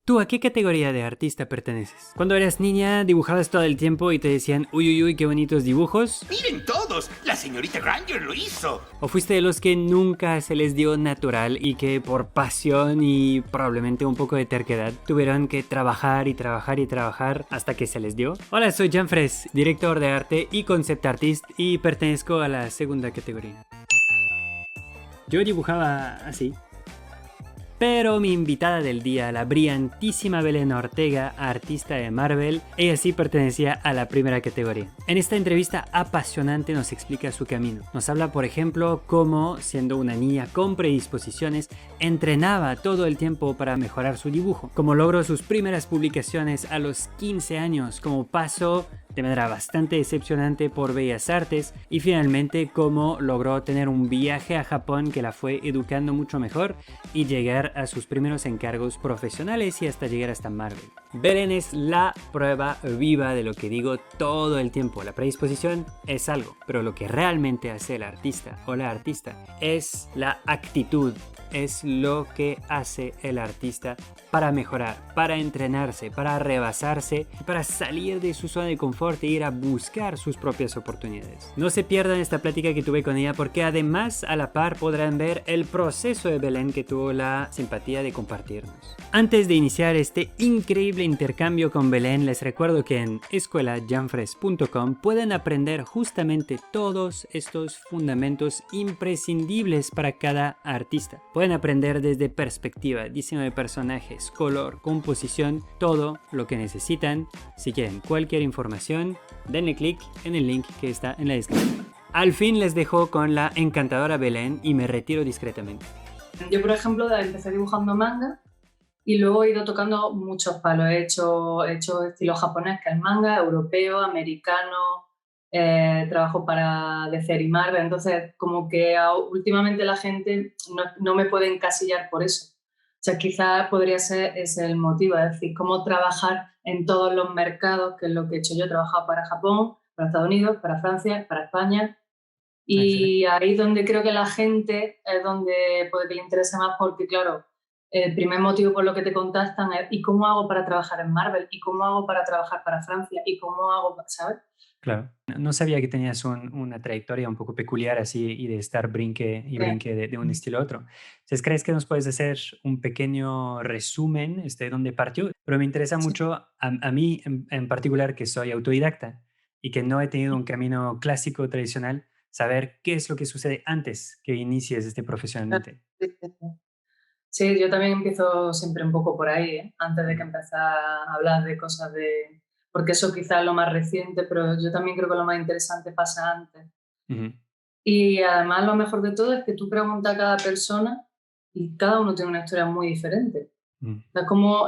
¿Tú a qué categoría de artista perteneces? Cuando eras niña, dibujabas todo el tiempo y te decían, uy, uy, uy, qué bonitos dibujos. ¡Miren todos! ¡La señorita Granger lo hizo! ¿O fuiste de los que nunca se les dio natural y que por pasión y probablemente un poco de terquedad tuvieron que trabajar y trabajar y trabajar hasta que se les dio? Hola, soy Janfres, director de arte y concept artist y pertenezco a la segunda categoría. Yo dibujaba así. Pero mi invitada del día, la brillantísima Belén Ortega, artista de Marvel, ella sí pertenecía a la primera categoría. En esta entrevista apasionante nos explica su camino. Nos habla, por ejemplo, cómo, siendo una niña con predisposiciones, entrenaba todo el tiempo para mejorar su dibujo, cómo logró sus primeras publicaciones a los 15 años, como paso de manera bastante decepcionante por Bellas Artes y finalmente cómo logró tener un viaje a Japón que la fue educando mucho mejor y llegar a sus primeros encargos profesionales y hasta llegar hasta Marvel. Belén es la prueba viva de lo que digo todo el tiempo. La predisposición es algo, pero lo que realmente hace el artista o la artista es la actitud, es lo que hace el artista para mejorar, para entrenarse, para rebasarse, para salir de su zona de confort e ir a buscar sus propias oportunidades. No se pierdan esta plática que tuve con ella porque además a la par podrán ver el proceso de Belén que tuvo la simpatía de compartirnos. Antes de iniciar este increíble intercambio con Belén, les recuerdo que en escuelajanfres.com pueden aprender justamente todos estos fundamentos imprescindibles para cada artista. Pueden aprender desde perspectiva, diseño de personajes, color, composición, todo lo que necesitan. Si quieren cualquier información, denle clic en el link que está en la descripción. Al fin les dejo con la encantadora Belén y me retiro discretamente. Yo, por ejemplo, empecé dibujando manga y luego he ido tocando muchos palos. He hecho estilo japonés, que es manga, europeo, americano, trabajo para DC y Marvel. Entonces, como que últimamente la gente no me puede encasillar por eso. O sea, quizás podría ser ese el motivo, es decir, cómo trabajar en todos los mercados, que es lo que he hecho yo. He trabajado para Japón, para Estados Unidos, para Francia, para España. Y ahí donde creo que la gente es donde puede que le interese más porque, claro, el primer motivo por lo que te contactan es ¿y cómo hago para trabajar en Marvel? ¿Y cómo hago para trabajar para Francia? ¿Y cómo hago, sabes? Claro, no sabía que tenías una trayectoria un poco peculiar así y de estar brinque y brinque de un estilo a otro. Entonces, ¿crees que nos puedes hacer un pequeño resumen de dónde partió? Pero me interesa mucho a mí en particular, que soy autodidacta y que no he tenido un camino clásico tradicional, saber qué es lo que sucede antes que inicies profesionalmente. Sí, yo también empiezo siempre un poco por ahí, ¿eh? Antes de que empezar a hablar de cosas de... Porque eso quizás es lo más reciente, pero yo también creo que lo más interesante pasa antes. Uh-huh. Y además lo mejor de todo es que tú preguntas a cada persona y cada uno tiene una historia muy diferente. Uh-huh.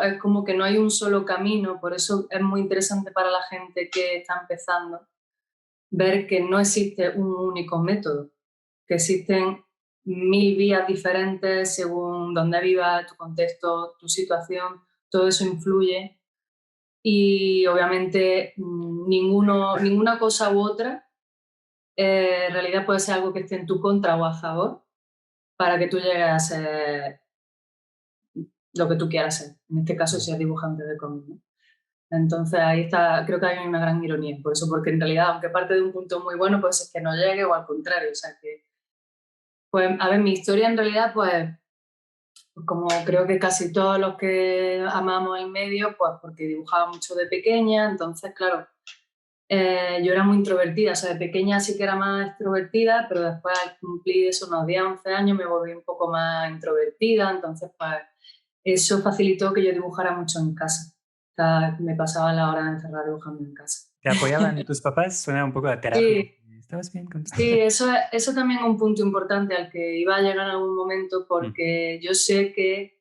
Es como que no hay un solo camino, por eso es muy interesante para la gente que está empezando ver que no existe un único método, que existen 1000 vías diferentes según dónde vivas, tu contexto, tu situación, todo eso influye y obviamente ninguna cosa u otra en realidad puede ser algo que esté en tu contra o a favor para que tú llegues a ser lo que tú quieras ser. En este caso, si es dibujante de cómic, ¿no? Entonces ahí está, creo que hay una gran ironía por eso, porque en realidad, aunque parte de un punto muy bueno, puede ser que no llegue o al contrario, o sea que, pues, a ver, mi historia en realidad, pues como creo que casi todos los que amamos el medio, pues porque dibujaba mucho de pequeña, entonces, claro, yo era muy introvertida, o sea, de pequeña sí que era más extrovertida, pero después al cumplir eso, unos 10, 11 años, me volví un poco más introvertida, entonces, pues eso facilitó que yo dibujara mucho en casa. O sea, me pasaba la hora de encerrar dibujando en casa. ¿Te apoyaban tus papás? Suena un poco a terapia. Sí, ¿Estabas bien con sí, eso también es un punto importante al que iba a llegar en algún momento porque yo sé que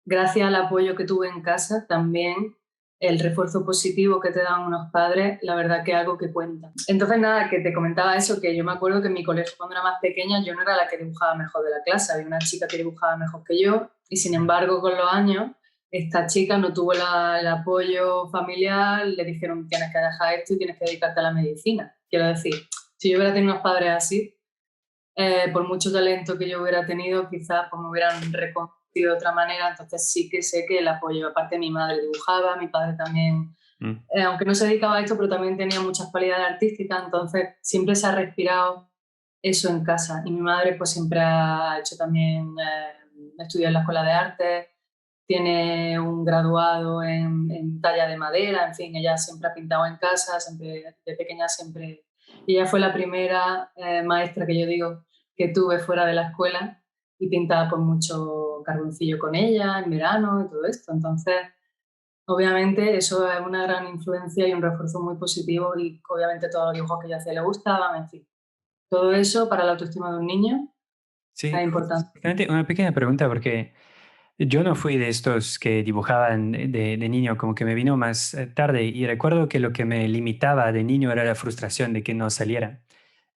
gracias al apoyo que tuve en casa también el refuerzo positivo que te dan unos padres, la verdad que es algo que cuenta. Entonces nada, que te comentaba eso, que yo me acuerdo que en mi colegio cuando era más pequeña yo no era la que dibujaba mejor de la clase, había una chica que dibujaba mejor que yo y sin embargo con los años esta chica no tuvo el apoyo familiar, le dijeron tienes que dejar esto y tienes que dedicarte a la medicina. Quiero decir, si yo hubiera tenido unos padres así, por mucho talento que yo hubiera tenido, quizás pues, me hubieran de otra manera, entonces sí que sé que el apoyo. Aparte, mi madre dibujaba, mi padre también, aunque no se dedicaba a esto, pero también tenía muchas cualidades artísticas, entonces siempre se ha respirado eso en casa. Y mi madre pues siempre ha hecho también, estudios en la Escuela de Arte, tiene un graduado en talla de madera, en fin, ella siempre ha pintado en casa, siempre, de pequeña siempre. Y ella fue la primera maestra que yo digo que tuve fuera de la escuela y pintaba con mucho carboncillo con ella en verano y todo esto. Entonces, obviamente eso es una gran influencia y un refuerzo muy positivo y obviamente todos los dibujos que yo hacía le gustaban, en fin. Todo eso para la autoestima de un niño Sí, es importante. justamente una pequeña pregunta porque yo no fui de estos que dibujaban de niño, como que me vino más tarde y recuerdo que lo que me limitaba de niño era la frustración de que no saliera.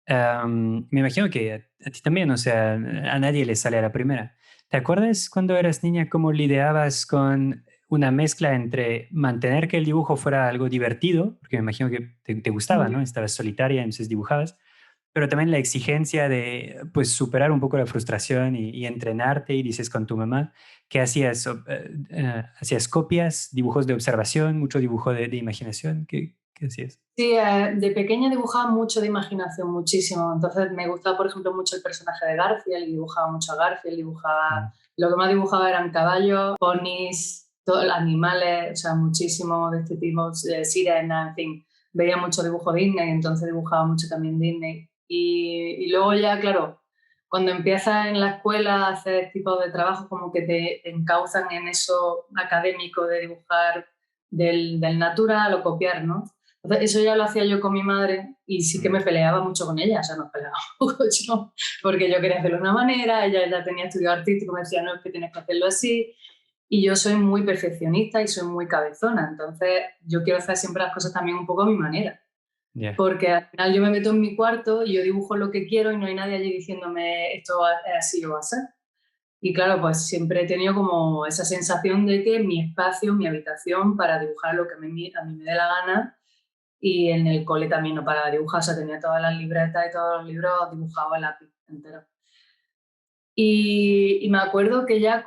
Me imagino que a ti también, o sea, a nadie le sale a la primera. ¿Te acuerdas cuando eras niña cómo lidiabas con una mezcla entre mantener que el dibujo fuera algo divertido, porque me imagino que te gustaba, ¿no? Estabas solitaria, entonces dibujabas, pero también la exigencia de, pues, superar un poco la frustración y entrenarte y dices con tu mamá que hacías, hacías copias, dibujos de observación, mucho dibujo de imaginación, ¿qué hacías? Sí, de pequeña dibujaba mucho de imaginación, muchísimo. Entonces me gustaba, por ejemplo, mucho el personaje de Garfield, dibujaba mucho a Garfield, Mm. lo que más dibujaba eran caballos, ponis, animales, o sea, muchísimo de este tipo, de sirena, en fin. Veía mucho dibujo Disney, entonces dibujaba mucho también Disney. Y luego ya, claro, cuando empiezas en la escuela a hacer tipo de trabajo, como que te encauzan en eso académico de dibujar del natural o copiar, ¿no? Entonces, eso ya lo hacía yo con mi madre y sí que me peleaba mucho con ella, o sea, nos peleábamos mucho porque yo quería hacerlo de una manera, ella ya tenía estudio artístico, me decía, no, es que tienes que hacerlo así. Y yo soy muy perfeccionista y soy muy cabezona, entonces yo quiero hacer siempre las cosas también un poco a mi manera. Ya. Porque al final yo me meto en mi cuarto y yo dibujo lo que quiero y no hay nadie allí diciéndome esto es así o va a ser. Y claro, pues siempre he tenido como esa sensación de que mi espacio, mi habitación para dibujar lo que a mí me dé la gana, y en el cole también no paraba de dibujar, o sea, tenía todas las libretas y todos los libros dibujados a lápiz entero. Y me acuerdo que ya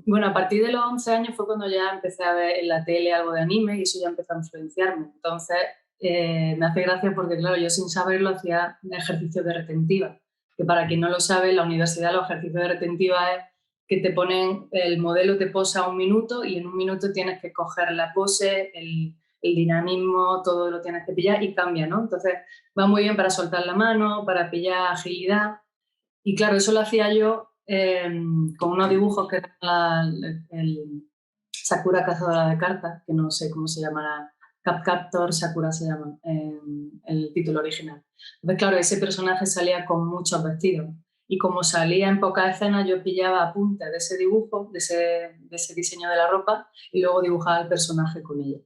bueno, a partir de los 11 años fue cuando ya empecé a ver en la tele algo de anime y eso ya empezó a influenciarme. Entonces, me hace gracia porque, claro, yo sin saberlo hacía ejercicios de retentiva, que para quien no lo sabe, en la universidad los ejercicios de retentiva es que te ponen, el modelo te posa un minuto y en un minuto tienes que coger la pose, el dinamismo, todo lo tienes que pillar y cambia, ¿no? Entonces, va muy bien para soltar la mano, para pillar agilidad. Y claro, eso lo hacía yo con unos dibujos que eran el Sakura cazadora de cartas, que no sé cómo se llama, Captor Sakura se llama el título original. Entonces, claro, ese personaje salía con muchos vestidos. Y como salía en pocas escenas, yo pillaba apuntes de ese dibujo, de ese diseño de la ropa, y luego dibujaba el personaje con ella.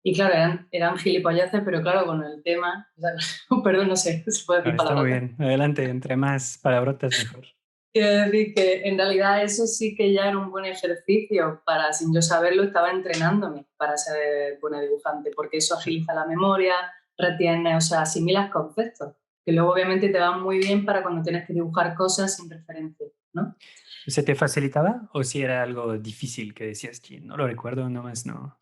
Y claro, eran gilipolleces, pero claro, con el tema, o sea, perdón, no sé, se puede Ah, decir está muy palabras. bien. Adelante, entre más palabrotas mejor. Quiero decir que en realidad eso sí que ya era un buen ejercicio para, sin yo saberlo, estaba entrenándome para ser buena dibujante, porque eso Sí. agiliza la memoria, retiene, o sea, asimilas conceptos, que luego obviamente te van muy bien para cuando tienes que dibujar cosas sin referencia, ¿no? ¿Se te facilitaba o si era algo difícil que decías, "Chin, no lo recuerdo, nomás no"?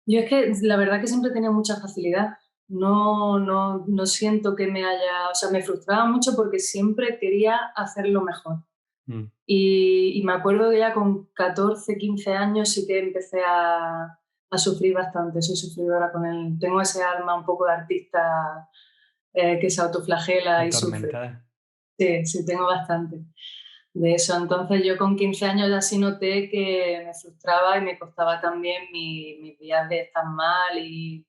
Yo es que la verdad que siempre tenía mucha facilidad. No siento que me haya, o sea, me frustraba mucho porque siempre quería hacerlo mejor. Mm. Y me acuerdo que ya con 14, 15 años sí que empecé a sufrir bastante, soy sufridora con él. Tengo ese alma un poco de artista que se autoflagela y sufre. Atormentada. Sí, sí, tengo bastante de eso. Entonces yo con 15 años ya sí noté que me frustraba y me costaba también mis días de estar mal y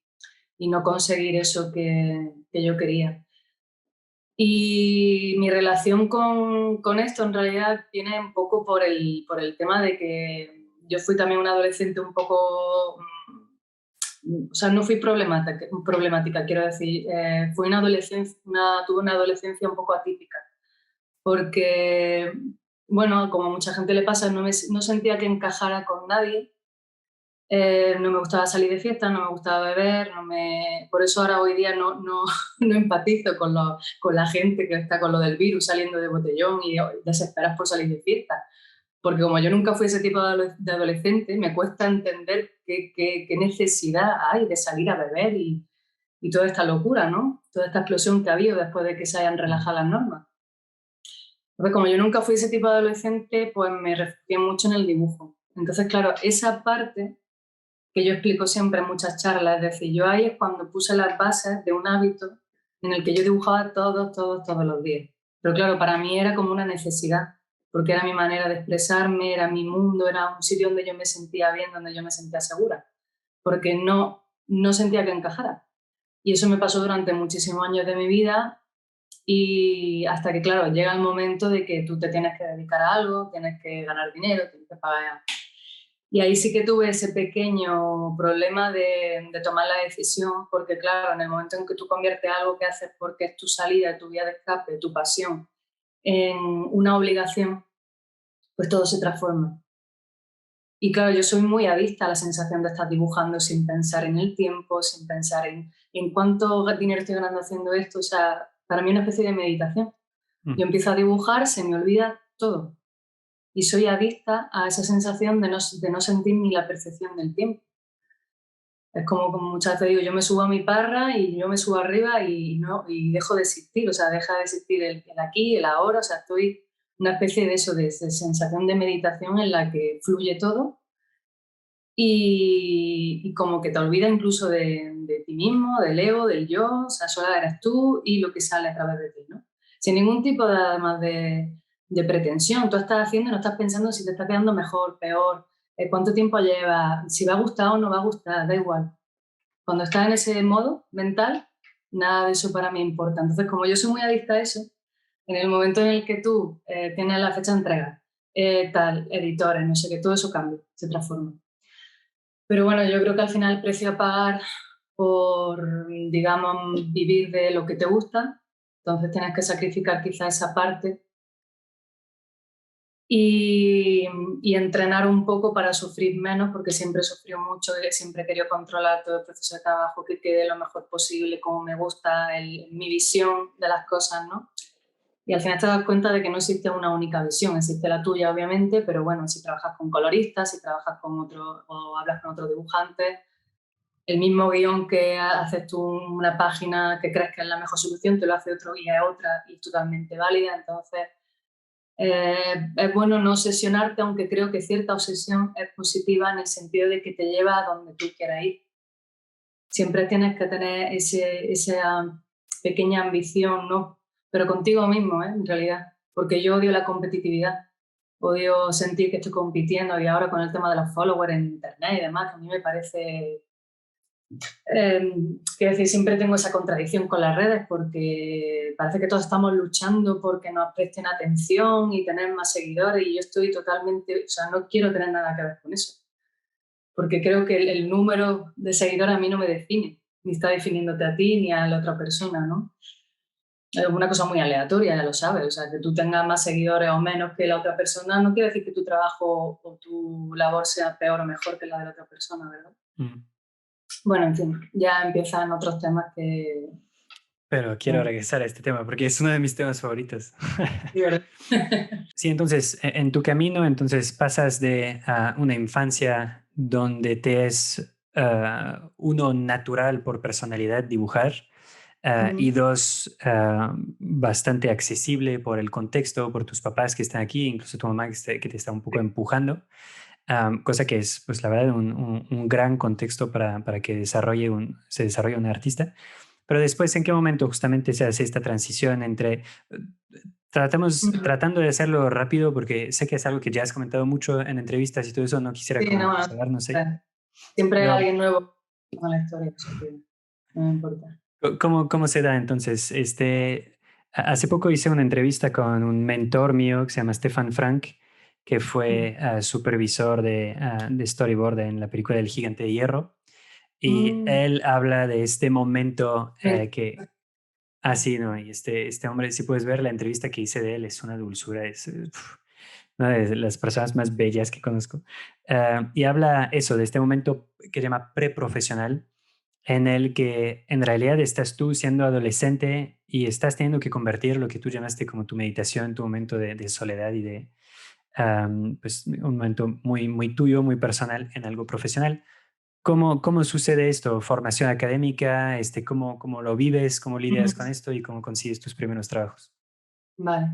no conseguir eso que yo quería. Y mi relación con esto en realidad viene un poco por el tema de que yo fui también una adolescente un poco, o sea, no fui problemática quiero decir, fui una adolescencia, tuve una adolescencia un poco atípica, porque, bueno, como a mucha gente le pasa, no sentía que encajara con nadie. No me gustaba salir de fiesta, no me gustaba beber, por eso ahora hoy día no empatizo con la gente que está con lo del virus saliendo de botellón y desesperas por salir de fiesta. Porque como yo nunca fui ese tipo de adolescente, me cuesta entender qué necesidad hay de salir a beber y toda esta locura, ¿no? Toda esta explosión que ha habido después de que se hayan relajado las normas. Entonces, como yo nunca fui ese tipo de adolescente, pues me refugié mucho en el dibujo. Entonces, claro, esa parte que yo explico siempre en muchas charlas, es decir, yo ahí es cuando puse las bases de un hábito en el que yo dibujaba todos los días. Pero claro, para mí era como una necesidad, porque era mi manera de expresarme, era mi mundo, era un sitio donde yo me sentía bien, donde yo me sentía segura, porque no sentía que encajara. Y eso me pasó durante muchísimos años de mi vida y hasta que, claro, llega el momento de que tú te tienes que dedicar a algo, tienes que ganar dinero, tienes que pagar. Y ahí sí que tuve ese pequeño problema de tomar la decisión, porque claro, en el momento en que tú conviertes algo que haces porque es tu salida, tu vía de escape, tu pasión, en una obligación, pues todo se transforma. Y claro, yo soy muy adicta a la sensación de estar dibujando sin pensar en el tiempo, sin pensar en cuánto dinero estoy ganando haciendo esto. O sea, para mí es una especie de meditación. Yo empiezo a dibujar, se me olvida todo. Y soy adicta a esa sensación de no sentir ni la percepción del tiempo. Es como muchas veces digo, yo me subo a mi parra y yo me subo arriba y dejo de existir, o sea, deja de existir el aquí, el ahora, o sea, estoy una especie de eso, de sensación de meditación en la que fluye todo y como que te olvidas incluso de ti mismo, del ego, del yo, o sea, solo eres tú y lo que sale a través de ti, ¿no? Sin ningún tipo de, además de pretensión, tú estás haciendo y no estás pensando si te está quedando mejor, peor, cuánto tiempo lleva, si va a gustar o no va a gustar, da igual. Cuando estás en ese modo mental, nada de eso para mí importa. Entonces, como yo soy muy adicta a eso, en el momento en el que tú tienes la fecha de entrega, tal, editores, no sé qué, todo eso cambia, se transforma. Pero bueno, yo creo que al final el precio a pagar por, digamos, vivir de lo que te gusta, entonces tienes que sacrificar quizá esa parte y entrenar un poco para sufrir menos, porque siempre he sufrido mucho y siempre he querido controlar todo el proceso de trabajo, que quede lo mejor posible, como me gusta, mi visión de las cosas, ¿no? Y al final te das cuenta de que no existe una única visión, existe la tuya, obviamente, pero bueno, si trabajas con coloristas, si trabajas con otro o hablas con otros dibujantes, el mismo guión que haces tú una página que crees que es la mejor solución, te lo hace otro y es otra y es totalmente válida. Entonces, es bueno no obsesionarte, aunque creo que cierta obsesión es positiva en el sentido de que te lleva a donde tú quieras ir. Siempre tienes que tener esa pequeña ambición, ¿no? Pero contigo mismo, en realidad, porque yo odio la competitividad, odio sentir que estoy compitiendo y ahora con el tema de los followers en internet y demás, que a mí me parece quiero decir, siempre tengo esa contradicción con las redes porque parece que todos estamos luchando porque nos presten atención y tener más seguidores y yo estoy totalmente, o sea, no quiero tener nada que ver con eso, porque creo que el número de seguidores a mí no me define, ni está definiéndote a ti ni a la otra persona, ¿no? Es una cosa muy aleatoria, ya lo sabes, o sea, que tú tengas más seguidores o menos que la otra persona no quiere decir que tu trabajo o tu labor sea peor o mejor que la de la otra persona, ¿verdad? Bueno, en fin, ya empiezan otros temas que... Pero quiero regresar a este tema porque es uno de mis temas favoritos. Sí, ¿verdad? Sí, entonces, en tu camino, entonces pasas de una infancia donde te es uno natural por personalidad dibujar y dos, bastante accesible por el contexto, por tus papás que están aquí, incluso tu mamá que te está un poco empujando. Cosa que es, pues la verdad, un gran contexto para que se desarrolle un artista. Pero después, ¿en qué momento justamente se hace esta transición entre... Tratando de hacerlo rápido porque sé que es algo que ya has comentado mucho en entrevistas y todo eso, no quisiera Sí, como no, pagar, no sé. siempre hay Pero, alguien nuevo con la historia, eso que no me importa. ¿cómo se da entonces? Hace poco hice una entrevista con un mentor mío que se llama Stefan Frank, que fue supervisor de storyboard en la película del Gigante de Hierro. Y él habla de este momento que... Ah, sí, no, y este hombre, si puedes ver la entrevista que hice de él, es una dulzura, es una de las personas más bellas que conozco. Y habla eso, de este momento que se llama preprofesional, en el que en realidad estás tú siendo adolescente y estás teniendo que convertir lo que tú llamaste como tu meditación, tu momento de soledad pues un momento muy, muy tuyo, muy personal en algo profesional. ¿Cómo sucede esto? ¿Formación académica? ¿Cómo lo vives? ¿Cómo lidias con esto? ¿Y cómo consigues tus primeros trabajos? Vale.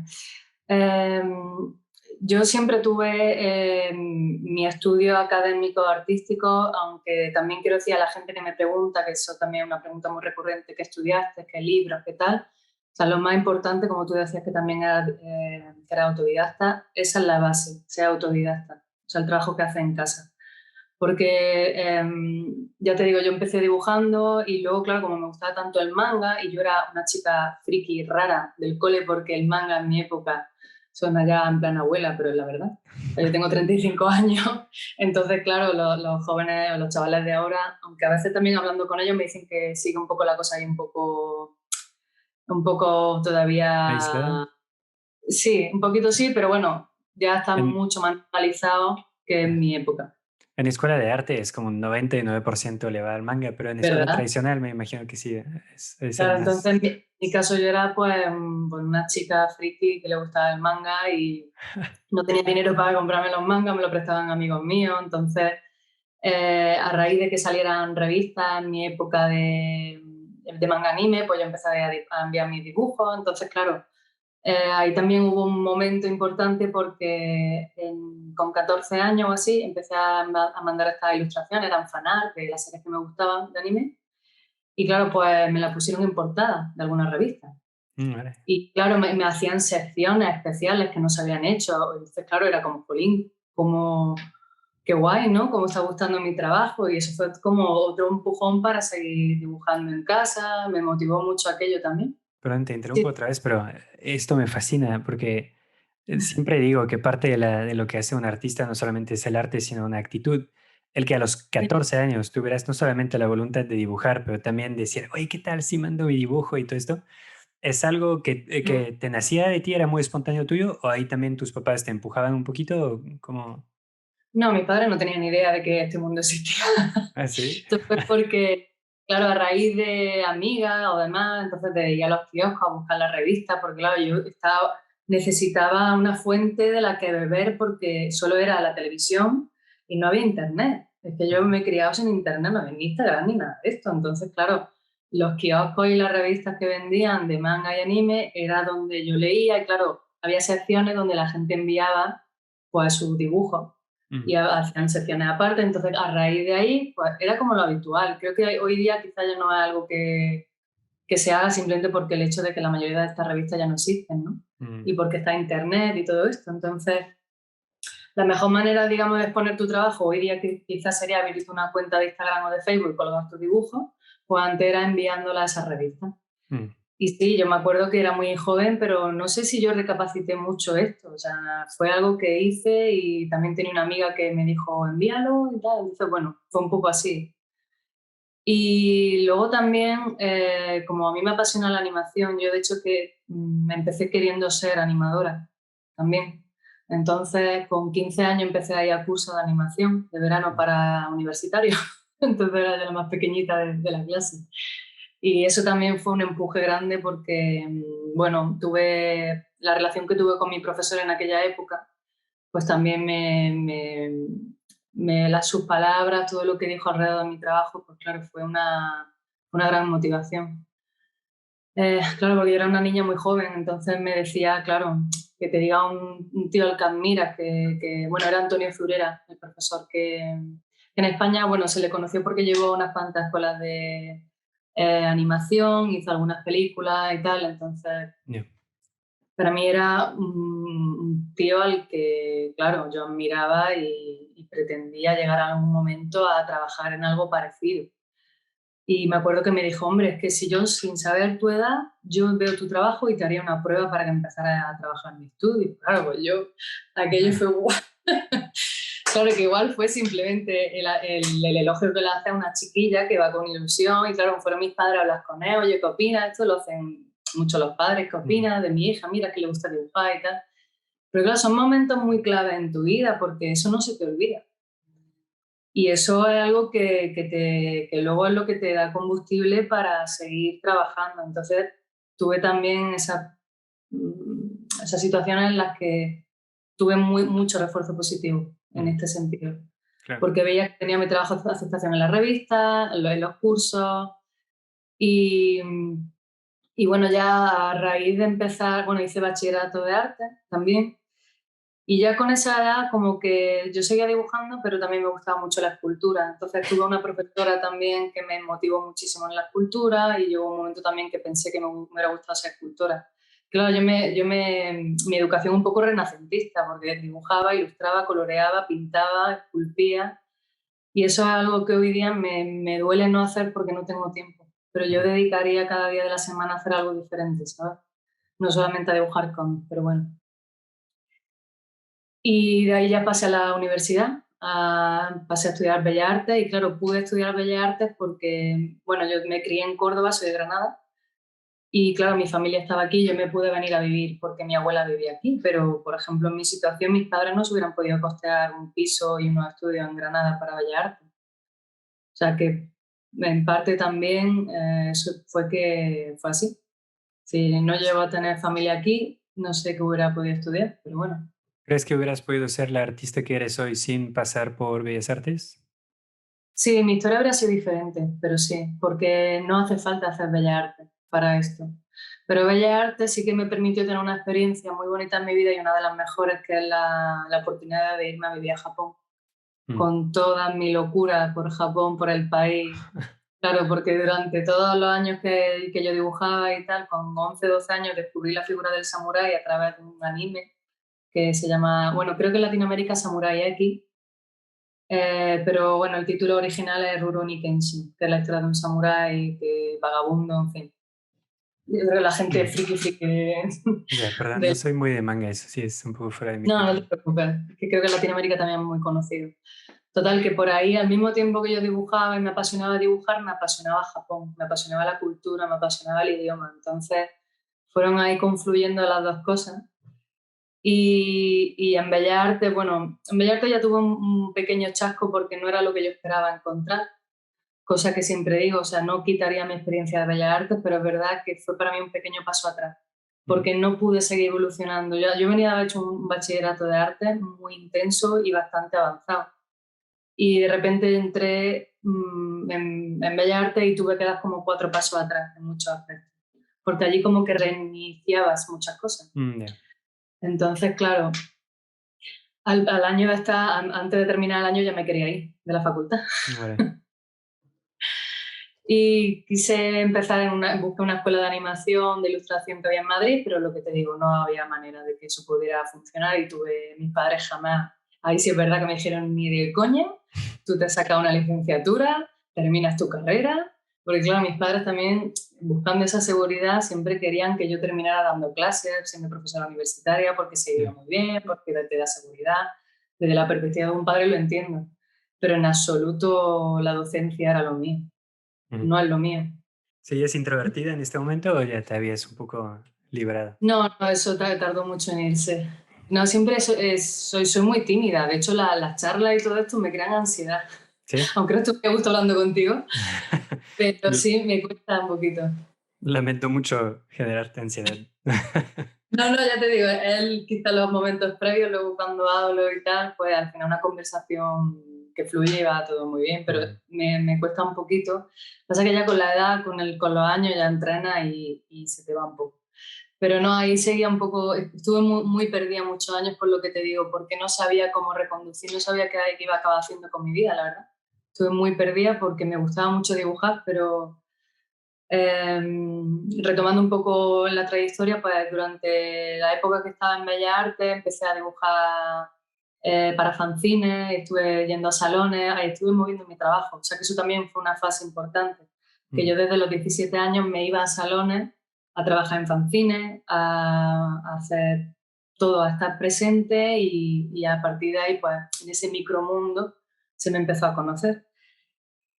Em, yo siempre tuve mi estudio académico artístico, aunque también quiero decir a la gente que me pregunta, que eso también es una pregunta muy recurrente, ¿qué estudiaste? ¿Qué libros? ¿Qué tal? O sea, lo más importante, como tú decías que también que era autodidacta, esa es la base, ser autodidacta, o sea, el trabajo que haces en casa. Porque ya te digo, yo empecé dibujando y luego, claro, como me gustaba tanto el manga y yo era una chica friki rara del cole porque el manga en mi época suena ya en plan abuela, pero es la verdad. Yo tengo 35 años, entonces, claro, los jóvenes o los chavales de ahora, aunque a veces también hablando con ellos me dicen que sigue un poco la cosa ahí un poco ¿Aislado? todavía, sí, un poquito sí, pero bueno, ya está En, mucho más normalizado que en mi época, en escuela de arte es como un 99% le va al manga, pero en escuela ¿verdad? tradicional me imagino que sí, es el Claro, entonces más... en mi caso yo era pues una chica friki que le gustaba el manga y no tenía dinero para comprarme los mangas, me lo prestaban amigos míos, entonces a raíz de que salieran revistas en mi época de manga anime, pues yo empecé a enviar mis dibujos, entonces claro, ahí también hubo un momento importante porque con 14 años o así empecé a mandar estas ilustraciones, eran fanart de las series que me gustaban de anime. Y claro, pues me la pusieron en portada de alguna revista. Vale. Y claro, me hacían secciones especiales que no se habían hecho. Entonces, claro, era como, jolín, como, qué guay, ¿no? Cómo está gustando mi trabajo. Y eso fue como otro empujón para seguir dibujando en casa. Me motivó mucho aquello también. Perdón, te interrumpo Sí, otra vez, pero esto me fascina porque siempre digo que parte de lo que hace un artista no solamente es el arte, sino una actitud. El que a los sí, 14 años tuvieras no solamente la voluntad de dibujar, pero también decir, oye, ¿qué tal si mando mi dibujo y todo esto? ¿Es algo sí. que te nacía de ti, era muy espontáneo tuyo, o ahí también tus papás te empujaban un poquito? ¿O cómo? No, mi padre no tenía ni idea de que este mundo existía. Ah, sí. Esto fue porque, claro, a raíz de amigas o demás, entonces de ir a los kioscos a buscar la revista, porque claro, necesitaba una fuente de la que beber porque solo era la televisión y no había internet. Es que yo Ujú. me he criado sin internet, no había ni Instagram ni nada de esto. Entonces, claro, los kioscos y las revistas que vendían de manga y anime era donde yo leía y claro, había secciones donde la gente enviaba pues sus dibujos y Mm. hacían secciones aparte. Entonces, a raíz de ahí, pues era como lo habitual. Creo que hoy día quizá ya no es algo que se haga simplemente porque el hecho de que la mayoría de estas revistas ya no existen, ¿no? Mm. Y porque está Internet y todo esto. Entonces, la mejor manera, digamos, de exponer tu trabajo hoy día quizás sería abrirte una cuenta de Instagram o de Facebook y colgar tus dibujos, pues antes era enviándola a esas revistas. Mm. Y sí, yo me acuerdo que era muy joven, pero no sé si yo recapacité mucho esto. O sea, fue algo que hice y también tenía una amiga que me dijo, envíalo y tal. Entonces, bueno, fue un poco así. Y luego también, como a mí me apasiona la animación, yo de hecho que me empecé queriendo ser animadora también. Entonces, con 15 años empecé a ir a cursos de animación de verano para universitarios. Entonces era de la más pequeñita de la clase. Y eso también fue un empuje grande porque, bueno, tuve la relación que tuve con mi profesor en aquella época, pues también sus palabras, todo lo que dijo alrededor de mi trabajo, pues claro, fue una gran motivación. Claro, porque yo era una niña muy joven, entonces me decía, claro, que te diga un tío al que admiras, bueno, era Antonio Zurera, el profesor, que en España, bueno, se le conoció porque llevó unas cuantas escuelas de animación, hizo algunas películas y tal, entonces Ya. para mí era un tío al que, claro, yo admiraba y pretendía llegar a algún momento a trabajar en algo parecido. Y me acuerdo que me dijo, hombre, es que si yo sin saber tu edad, yo veo tu trabajo y te haría una prueba para que empezaras a trabajar en mi estudio. Claro, pues yo, aquello fue guau. Claro que igual fue simplemente el elogio que le hace a una chiquilla que va con ilusión y claro, fueron mis padres a hablar con él, oye, ¿qué opinas? Esto lo hacen mucho los padres, ¿qué Mm. opinas de mi hija? Mira que le gusta dibujar y tal. Pero claro, son momentos muy clave en tu vida porque eso no se te olvida. Y eso es algo que luego es lo que te da combustible para seguir trabajando. Entonces, tuve también esas situaciones en las que tuve mucho refuerzo positivo en este sentido. Claro. Porque veía que tenía mi trabajo de aceptación en la revista, en los cursos y, y bueno, ya a raíz de empezar, bueno, hice bachillerato de arte también y ya con esa edad como que yo seguía dibujando, pero también me gustaba mucho la escultura. Entonces tuve una profesora también que me motivó muchísimo en la escultura y llegó un momento también que pensé que me hubiera gustado ser escultora. Claro, mi educación un poco renacentista, porque dibujaba, ilustraba, coloreaba, pintaba, esculpía. Y eso es algo que hoy día me duele no hacer porque no tengo tiempo. Pero yo dedicaría cada día de la semana a hacer algo diferente, ¿sabes? No solamente a dibujar cómics, pero bueno. Y de ahí ya pasé a la universidad, pasé a estudiar Bellas Artes y claro, pude estudiar Bellas Artes porque, bueno, yo me crié en Córdoba, soy de Granada, y claro, mi familia estaba aquí, yo me pude venir a vivir porque mi abuela vivía aquí, pero por ejemplo en mi situación mis padres no se hubieran podido costear un piso y unos estudios en Granada para Bellas Artes. O sea que en parte también eso fue así. Si no llego a tener familia aquí, no sé qué hubiera podido estudiar, pero bueno. ¿Crees que hubieras podido ser la artista que eres hoy sin pasar por Bellas Artes? Sí, mi historia habría sido diferente, pero sí, porque no hace falta hacer Bellas Artes para esto. Pero Bellas Artes sí que me permitió tener una experiencia muy bonita en mi vida y una de las mejores, que es la oportunidad de irme a vivir a Japón, Mm. con toda mi locura por Japón, por el país. Claro, porque durante todos los años que yo dibujaba y tal, con 11, 12 años descubrí la figura del samurái a través de un anime que se llama, bueno, creo que en Latinoamérica Samurai X, pero bueno, el título original es Rurouni Kenshin, que es la historia de un samurái que vagabundo, en fin. Yo creo que la gente Mm. friki Ya, perdón, no del... soy muy de manga, eso sí es un poco fuera de mi No, no cultura. te preocupes, que creo que en Latinoamérica también es muy conocido. Total, que por ahí, al mismo tiempo que yo dibujaba y me apasionaba dibujar, me apasionaba Japón, me apasionaba la cultura, me apasionaba el idioma. Entonces, fueron ahí confluyendo las dos cosas. Y en Bellas Artes, bueno, en Bellas Artes ya tuve un pequeño chasco porque no era lo que yo esperaba encontrar, cosa que siempre digo, o sea, no quitaría mi experiencia de Bellas Artes, pero es verdad que fue para mí un pequeño paso atrás, Mm. porque no pude seguir evolucionando. Yo venía de haber hecho un bachillerato de arte muy intenso y bastante avanzado. Y de repente entré en Bellas Artes y tuve que dar como 4 pasos atrás en muchos aspectos, porque allí como que reiniciabas muchas cosas. Ya. Entonces, claro, al año de estar, antes de terminar el año ya me quería ir de la facultad. Vale. Y quise empezar busqué una escuela de animación, de ilustración que había en Madrid, pero lo que te digo, no había manera de que eso pudiera funcionar y mis padres jamás, ahí sí es verdad que me dijeron ni de coña, tú te sacas una licenciatura, terminas tu carrera, porque claro, mis padres también, buscando esa seguridad, siempre querían que yo terminara dando clases, siendo profesora universitaria, porque se iba Ya. muy bien, porque te da seguridad. Desde la perspectiva de un padre lo entiendo, pero en absoluto la docencia era lo mío, Ujú. no es lo mío. ¿Sigues introvertida en este momento o ya te habías un poco liberado? No, no, eso tardó mucho en irse. No, siempre soy muy tímida. De hecho, las charlas y todo esto me crean ansiedad. ¿Sí? Aunque no estoy a gusto hablando contigo, pero L- sí me cuesta un poquito. Lamento mucho generarte ansiedad. No, no, ya te digo, él quizá los momentos previos, luego cuando hablo y tal, pues al final una conversación que fluye y va todo muy bien, pero Mm. me cuesta un poquito. Pasa que ya con la edad, con los años ya entrena y se te va un poco. Pero no, ahí seguía un poco, estuve muy perdida muchos años por lo que te digo, porque no sabía cómo reconducir, no sabía qué iba a acabar haciendo con mi vida, la verdad. Estuve muy perdida porque me gustaba mucho dibujar, pero eh, retomando un poco la trayectoria, pues durante la época que estaba en Bellas Artes empecé a dibujar para fanzines, estuve yendo a salones, ahí estuve moviendo mi trabajo, o sea que eso también fue una fase importante, que Mm. yo desde los 17 años me iba a salones a trabajar en fanzines, a hacer todo, a estar presente y a partir de ahí, pues en ese micromundo se me empezó a conocer.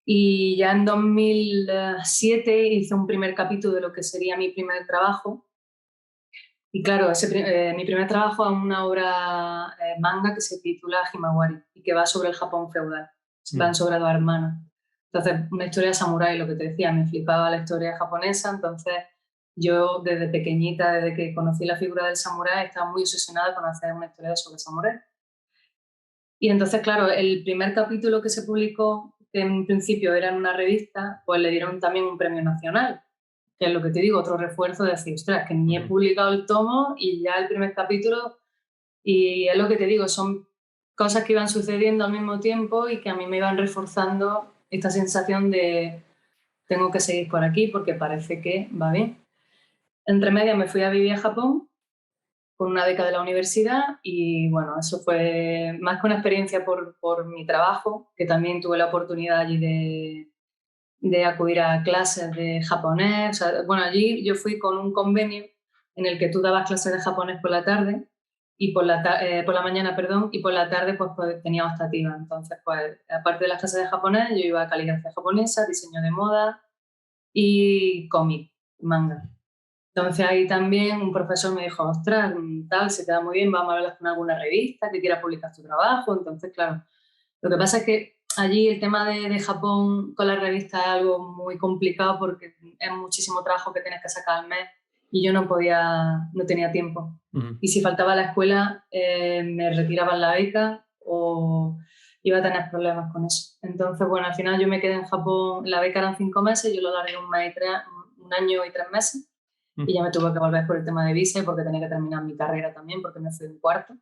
Y ya en 2007 hice un primer capítulo de lo que sería mi primer trabajo. Y claro, mi primer trabajo es una obra manga que se titula Himawari y que va sobre el Japón feudal. Van Mm. sobre 2 hermanos. Entonces, una historia samurái, lo que te decía, me flipaba la historia japonesa, entonces Yo desde pequeñita, desde que conocí la figura del samurái, estaba muy obsesionada con hacer una historia sobre samurái. Y entonces, claro, el primer capítulo que se publicó, que en principio era en una revista, pues le dieron también un premio nacional, que es lo que te digo, otro refuerzo de decir, ostras, que ni he publicado el tomo y ya el primer capítulo, y es lo que te digo, son cosas que iban sucediendo al mismo tiempo y que a mí me iban reforzando esta sensación de tengo que seguir por aquí porque parece que va bien. Entre medias me fui a vivir a Japón con una beca de la universidad y bueno, eso fue más que una experiencia por mi trabajo, que también tuve la oportunidad allí de acudir a clases de japonés. O sea, bueno, allí yo fui con un convenio en el que tú dabas clases de japonés por la tarde y por la mañana, perdón, y por la tarde pues tenía optativa. Entonces, pues aparte de las clases de japonés, yo iba a caligrafía japonesa, diseño de moda y cómic, manga. Entonces ahí también un profesor me dijo, ostras, tal, se te da muy bien, vamos a hablar con alguna revista que quiera publicar tu trabajo. Entonces, claro, lo que pasa es que allí el tema de Japón con la revista es algo muy complicado porque es muchísimo trabajo que tienes que sacar al mes y yo no tenía tiempo. Y si faltaba a la escuela, me retiraban la beca o iba a tener problemas con eso. Entonces, bueno, al final yo me quedé en Japón, la beca eran 5 meses, yo lo alargué un año y 3 meses y ya me tuve que volver por el tema de visa y porque tenía que terminar mi carrera también porque me fui un cuarto.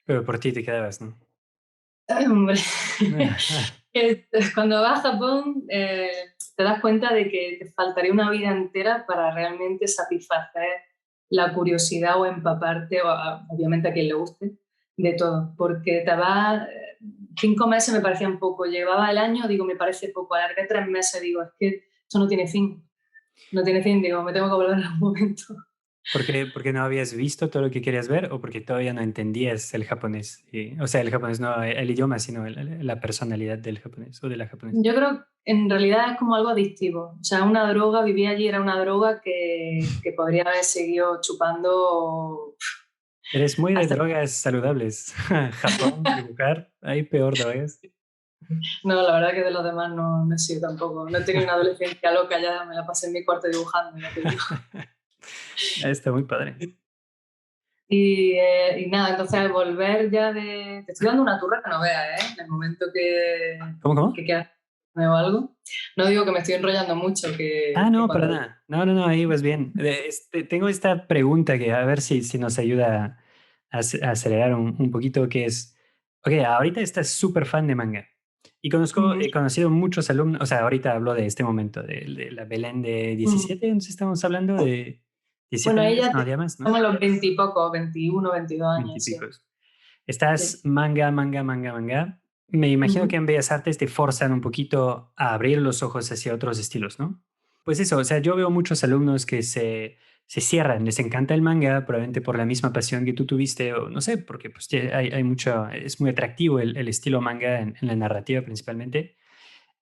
Pero por ti te quedabas, ¿no? Ay, hombre. Cuando vas a Japón te das cuenta de que te faltaría una vida entera para realmente satisfacer la curiosidad o empaparte, obviamente a quien le guste, de todo. Porque te vas, 5 meses me parecían poco, llevaba el año, digo, me parece poco, alargué 3 meses, digo, es que esto no tiene fin. No tiene fin, digo, me tengo que volver en algún momento. Porque no habías visto todo lo que querías ver o porque todavía no entendías el japonés. O sea, el japonés no el idioma, sino la personalidad del japonés o de la japonesa. Yo creo que en realidad es como algo adictivo. O sea, una droga, vivir allí era una droga que podría haber seguido chupando Eres muy de hasta... drogas saludables. Japón, dibujar, hay peor drogas. No, la verdad que de los demás no he sido tampoco. No he tenido una adolescencia loca, ya me la pasé en mi cuarto dibujando, ya te digo. Está muy padre. Y nada, entonces al volver ya de... Te estoy dando una turra que no veas, ¿eh? En el momento ¿Cómo, cómo? que quieras o algo. No digo que me estoy enrollando mucho, Ah, que no, para cuando... nada. No, no, no, ahí vas bien. Tengo esta pregunta que a ver si nos ayuda a acelerar un poquito, que es, ok, ahorita estás súper fan de manga. Y he conocido muchos alumnos, o sea, ahorita hablo de este momento, de la Belén de Ujú. 17, entonces estamos hablando de 17 Bueno, ahí años, ya no, ya más, ¿no? tenemos los 20 y poco, 21, 22 20 y años, sí. picos. Estás Sí. manga, manga, manga, manga. Me imagino que Ujú. en Bellas Artes te forzan un poquito a abrir los ojos hacia otros estilos, ¿no? Pues eso, o sea, yo veo muchos alumnos que se cierran, les encanta el manga, probablemente por la misma pasión que tú tuviste, o no sé, porque pues, hay mucho, es muy atractivo el estilo manga en la narrativa principalmente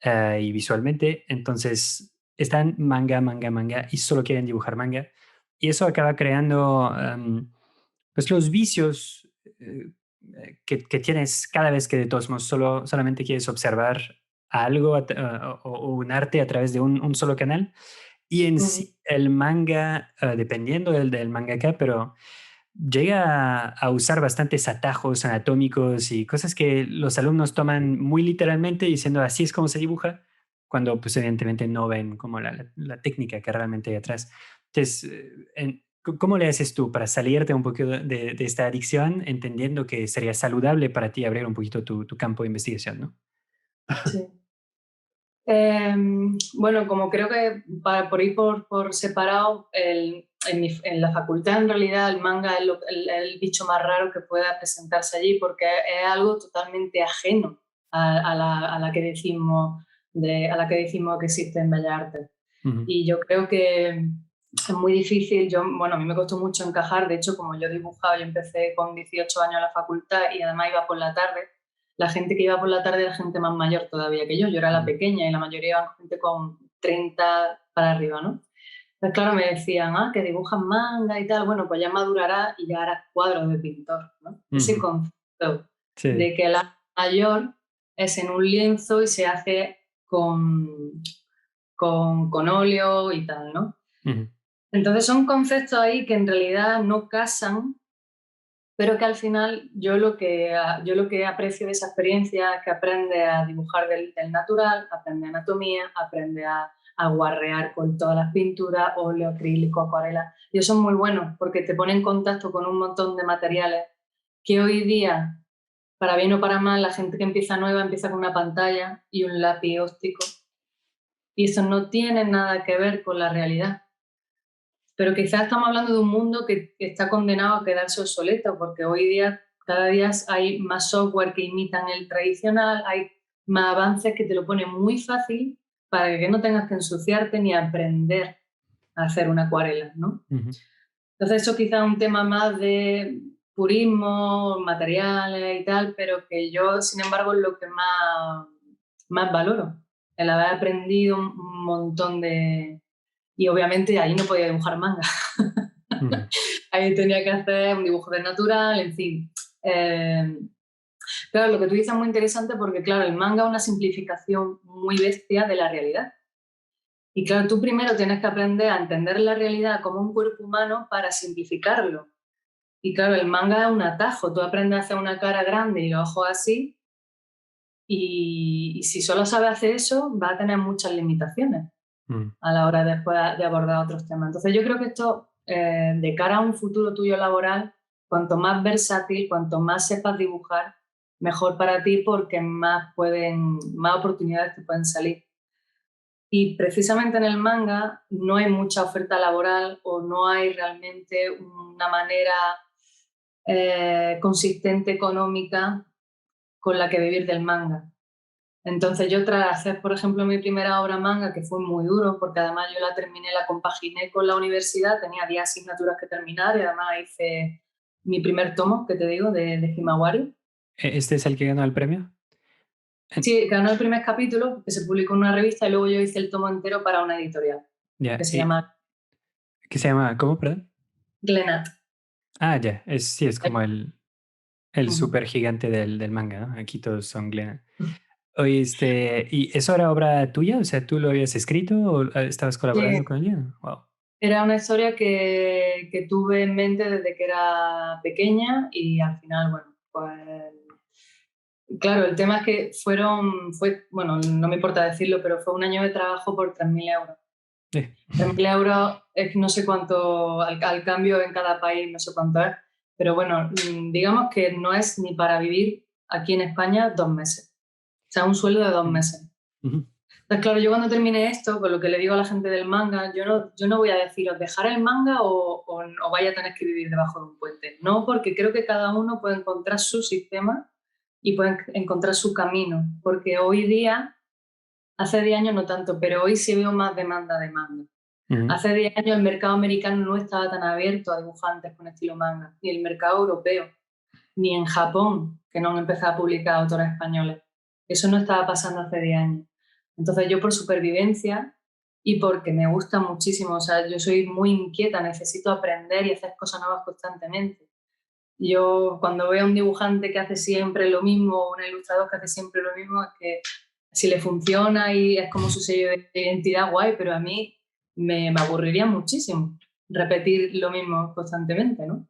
y visualmente. Entonces, están manga, manga, manga y solo quieren dibujar manga. Y eso acaba creando pues los vicios que tienes cada vez que de todos modos solamente quieres observar algo o un arte a través de un solo canal. Y en Ujú. sí, el manga, dependiendo del mangaka, pero llega a usar bastantes atajos anatómicos y cosas que los alumnos toman muy literalmente diciendo así es como se dibuja, cuando pues evidentemente no ven como la técnica que realmente hay atrás. Entonces, ¿cómo le haces tú para salirte un poquito de esta adicción, entendiendo que sería saludable para ti abrir un poquito tu campo de investigación, ¿no? Sí. Bueno, como creo que por ir por separado, en la facultad en realidad el manga es el bicho más raro que pueda presentarse allí porque es algo totalmente ajeno a la que decimos a la que decimos que existe en Bellas Artes. Ujú. Y yo creo que es muy difícil. Bueno, a mí me costó mucho encajar. De hecho, como yo he dibujado, yo empecé con 18 años a la facultad y además iba por la tarde. La gente que iba por la tarde era gente más mayor todavía que yo. Yo era la Ujú. pequeña y la mayoría iban gente con 30 para arriba, ¿no? Entonces, claro, me decían, que dibujas manga y tal. Bueno, pues ya madurarás y ya harás cuadros de pintor, ¿no? Ese Ujú. concepto Sí. de que la mayor es en un lienzo y se hace con óleo y tal, ¿no? Ujú. Entonces son conceptos ahí que en realidad no casan, pero que al final yo lo que aprecio de esa experiencia es que aprende a dibujar del natural, aprende anatomía, aprende a guarrear con todas las pinturas, óleo, acrílico, acuarela. Y eso es muy bueno porque te pone en contacto con un montón de materiales que hoy día, para bien o para mal, la gente que empieza nueva empieza con una pantalla y un lápiz óptico. Y eso no tiene nada que ver con la realidad. Pero quizás estamos hablando de un mundo que está condenado a quedarse obsoleto, porque hoy día, cada día hay más software que imitan el tradicional, hay más avances que te lo ponen muy fácil para que no tengas que ensuciarte ni aprender a hacer una acuarela, ¿no? Ujú. Entonces eso quizás es un tema más de purismo, materiales y tal, pero que yo, sin embargo, es lo que más valoro, el haber aprendido un montón de... Y obviamente ahí no podía dibujar manga. Ujú. Ahí tenía que hacer un dibujo de natural, en fin. Claro, lo que tú dices es muy interesante porque, claro, el manga es una simplificación muy bestia de la realidad. Y claro, tú primero tienes que aprender a entender la realidad como un cuerpo humano para simplificarlo. Y claro, el manga es un atajo. Tú aprendes a hacer una cara grande y los ojos así. Y si solo sabes hacer eso, va a tener muchas limitaciones Mm. a la hora después de abordar otros temas. Entonces yo creo que esto, de cara a un futuro tuyo laboral, cuanto más versátil, cuanto más sepas dibujar, mejor para ti porque más oportunidades te pueden salir. Y precisamente en el manga no hay mucha oferta laboral o no hay realmente una manera consistente económica con la que vivir del manga. Entonces yo tras hacer, por ejemplo, mi primera obra manga, que fue muy duro, porque además yo la terminé, la compaginé con la universidad, tenía 10 asignaturas que terminar y además hice mi primer tomo, que te digo, de Himawari. ¿Este es el que ganó el premio? Sí, ganó el primer capítulo, que se publicó en una revista, y luego yo hice el tomo entero para una editorial, Ya, que se llama ¿qué se llama? ¿Cómo, perdón? Glenat. Ah, ya, sí, es como el Ujú. super gigante del manga, ¿no? Aquí todos son Glenn. Oye, ¿y eso era obra tuya? O sea, ¿tú lo habías escrito o estabas colaborando Sí, con ella? Wow. era una historia que tuve en mente desde que era pequeña y al final, bueno, pues claro, el tema es que bueno, no me importa decirlo, pero fue un año de trabajo por 3.000 euros. Eh, 3.000 euros es no sé cuánto, al cambio en cada país, no sé cuánto es, pero bueno, digamos que no es ni para vivir aquí en España 2 meses. O sea, un sueldo de dos mm, meses. ujú, Entonces, claro, yo cuando termine esto, con lo que le digo a la gente del manga, yo no voy a deciros dejar el manga o vaya a tener que vivir debajo de un puente. No, porque creo que cada uno puede encontrar su sistema y puede encontrar su camino. Porque hoy día, hace 10 años no tanto, pero hoy sí veo más demanda de manga. ujú. Hace 10 años el mercado americano no estaba tan abierto a dibujantes con estilo manga, ni el mercado europeo, ni en Japón, que no han empezado a publicar autores españoles. Eso no estaba pasando hace 10 años. Entonces yo por supervivencia y porque me gusta muchísimo, o sea, yo soy muy inquieta, necesito aprender y hacer cosas nuevas constantemente. Yo cuando veo a un dibujante que hace siempre lo mismo, o un ilustrador que hace siempre lo mismo, es que si le funciona y es como su sello de identidad, guay, pero a mí me aburriría muchísimo repetir lo mismo constantemente, ¿no?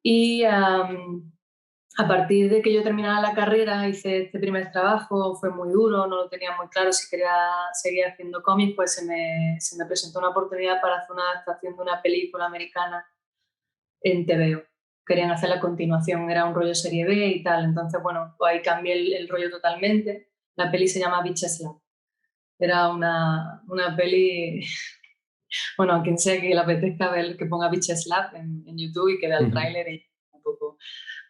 Y a partir de que yo terminara la carrera, hice este primer trabajo, fue muy duro, no lo tenía muy claro si quería seguir haciendo cómics, pues se me presentó una oportunidad para hacer una adaptación de una película americana en TVO. Querían hacer la continuación, era un rollo serie B y tal, entonces bueno, pues ahí cambié el rollo totalmente. La peli se llama Bitch Slap. Era una peli, bueno, a quien sea que le apetezca ver, que ponga Bitch Slap en YouTube y que vea el Ujú. tráiler y un poco.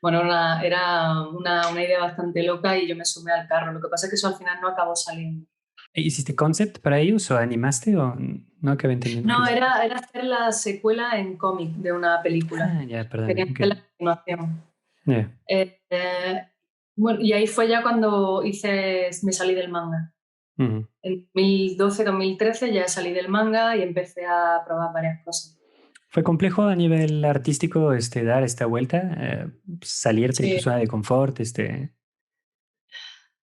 Bueno, era una idea bastante loca y yo me sumé al carro. Lo que pasa es que eso al final no acabó saliendo. ¿Hiciste concept para ellos o animaste o no acabé entendiendo qué No, es? era hacer la secuela en cómic de una película. Ah, ya, perdón. Querían Ok. hacer la continuación. Ya. Eh, eh, bueno, y ahí fue ya cuando me salí del manga. Ujú. En 2012-2013 ya salí del manga y empecé a probar varias cosas. ¿Fue complejo a nivel artístico dar esta vuelta? Salirte de tu Sí, zona de confort,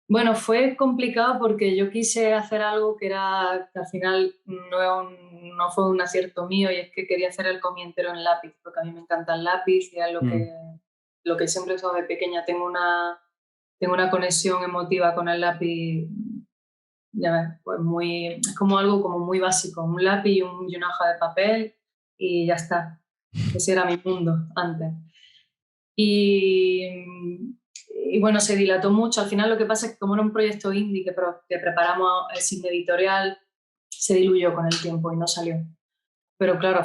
Bueno, fue complicado porque yo quise hacer algo que al final no fue un acierto mío, y es que quería hacer el cómic entero en lápiz, porque a mí me encanta el lápiz y es Mm, lo que siempre he usado de pequeña. Tengo una conexión emotiva con el lápiz, ya ves, pues es como algo como muy básico, un lápiz y una hoja de papel y ya está. Ese era mi mundo antes. Y bueno, se dilató mucho. Al final lo que pasa es que como era un proyecto indie que preparamos sin editorial, se diluyó con el tiempo y no salió. Pero claro,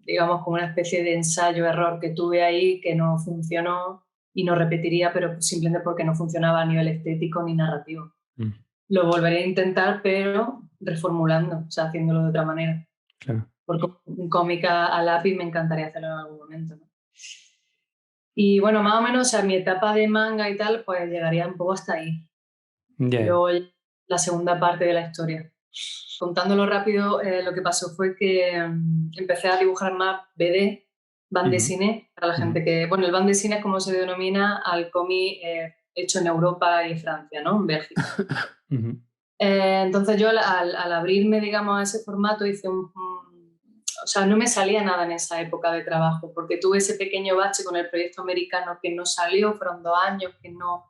digamos, como una especie de ensayo-error que tuve ahí que no funcionó y no repetiría, pero simplemente porque no funcionaba a nivel estético ni narrativo. mm, Lo volveré a intentar, pero reformulando, o sea, haciéndolo de otra manera. claro. Porque un cómic a lápiz me encantaría hacerlo en algún momento, ¿no? Y bueno, más o menos, o sea, mi etapa de manga y tal, pues llegaría un poco hasta ahí. Y Ya. luego la segunda parte de la historia. Contándolo rápido, lo que pasó fue que empecé a dibujar más BD, bande Ujú, dessinée, para la ujú, gente que... Bueno, el bande dessinée es como se denomina al cómic hecho en Europa y Francia, ¿no? En Bélgica. ujú. Entonces yo al abrirme, digamos, a ese formato o sea, no me salía nada en esa época de trabajo, porque tuve ese pequeño bache con el proyecto americano que no salió, fueron 2 años que no,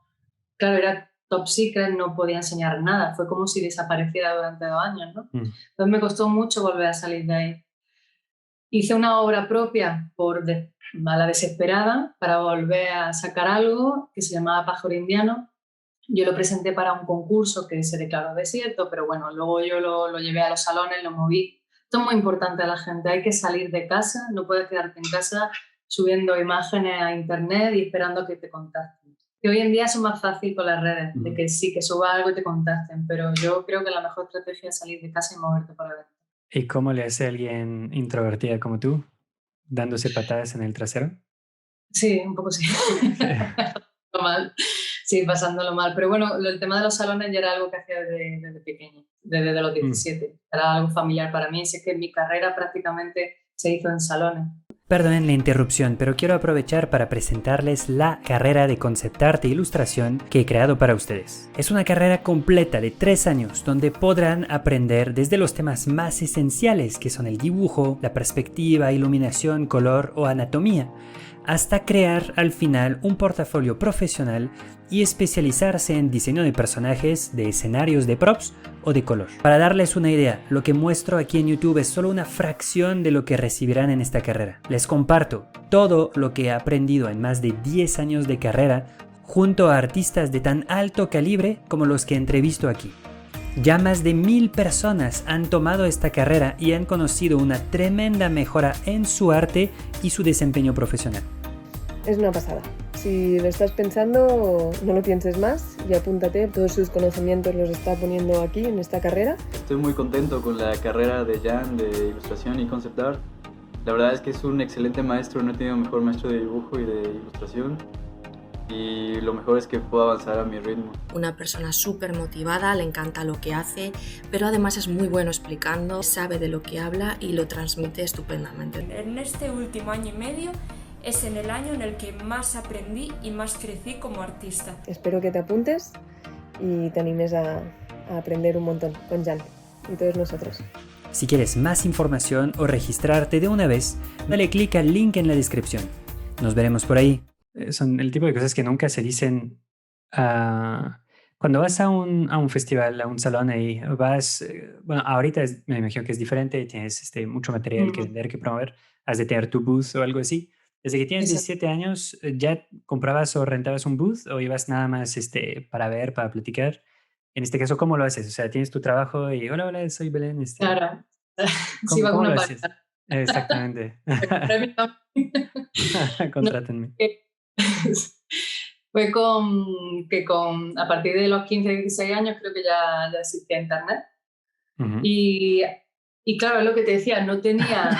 claro, era top secret, no podía enseñar nada, fue como si desapareciera durante 2 años, ¿no? Mm, Entonces me costó mucho volver a salir de ahí. Hice una obra propia a la desesperada para volver a sacar algo que se llamaba Pájaro Indiano. Yo lo presenté para un concurso que se declaró desierto, pero bueno, luego yo lo llevé a los salones, lo moví. Esto es muy importante a la gente, hay que salir de casa, no puedes quedarte en casa subiendo imágenes a internet y esperando a que te contacten. Que hoy en día es más fácil con las redes, de ujú. que sí, que suba algo y te contacten, pero yo creo que la mejor estrategia es salir de casa y moverte para adentro. ¿Y cómo le hace a alguien introvertida como tú, dándose patadas en el trasero? Sí, un poco sí. Lo mal. Sí, pasándolo mal. Pero bueno, el tema de los salones ya era algo que hacía desde pequeña, desde los Mm. 17. Era algo familiar para mí. Así que mi carrera prácticamente se hizo en salones. Perdonen la interrupción, pero quiero aprovechar para presentarles la carrera de Concept Art e Ilustración que he creado para ustedes. Es una carrera completa de 3 años donde podrán aprender desde los temas más esenciales que son el dibujo, la perspectiva, iluminación, color o anatomía, hasta crear al final un portafolio profesional y especializarse en diseño de personajes, de escenarios de props o de color. Para darles una idea, lo que muestro aquí en YouTube es solo una fracción de lo que recibirán en esta carrera. Les comparto todo lo que he aprendido en más de 10 años de carrera junto a artistas de tan alto calibre como los que entrevisto aquí. Ya más de 1000 personas han tomado esta carrera y han conocido una tremenda mejora en su arte y su desempeño profesional. Es una pasada. Si lo estás pensando, no lo pienses más y apúntate. Todos sus conocimientos los está poniendo aquí en esta carrera. Estoy muy contento con la carrera de Jan de ilustración y concept art. La verdad es que es un excelente maestro, no he tenido mejor maestro de dibujo y de ilustración. Y lo mejor es que puedo avanzar a mi ritmo. Una persona súper motivada, le encanta lo que hace, pero además es muy bueno explicando, sabe de lo que habla y lo transmite estupendamente. En este último año y medio es en el año en el que más aprendí y más crecí como artista. Espero que te apuntes y te animes a aprender un montón con Jan y todos nosotros. Si quieres más información o registrarte de una vez, dale clic al link en la descripción. Nos veremos por ahí. Son el tipo de cosas que nunca se dicen cuando vas a un festival, a un salón y vas, bueno, ahorita me imagino que es diferente y tienes mucho material que vender, que promover, has de tener tu booth o algo así. Desde que tienes Exacto. 17 años, ¿ya comprabas o rentabas un booth o ibas nada más para ver, para platicar? En este caso, ¿cómo lo haces? O sea, tienes tu trabajo y hola, hola, soy Belén. Claro. Sí, ¿Cómo, va con cómo lo una haces? pareja. Exactamente. No, Contrátenme. fue a partir de los 15, 16 años creo que ya existía internet. Ujú. Y, y claro, es lo que te decía, no tenía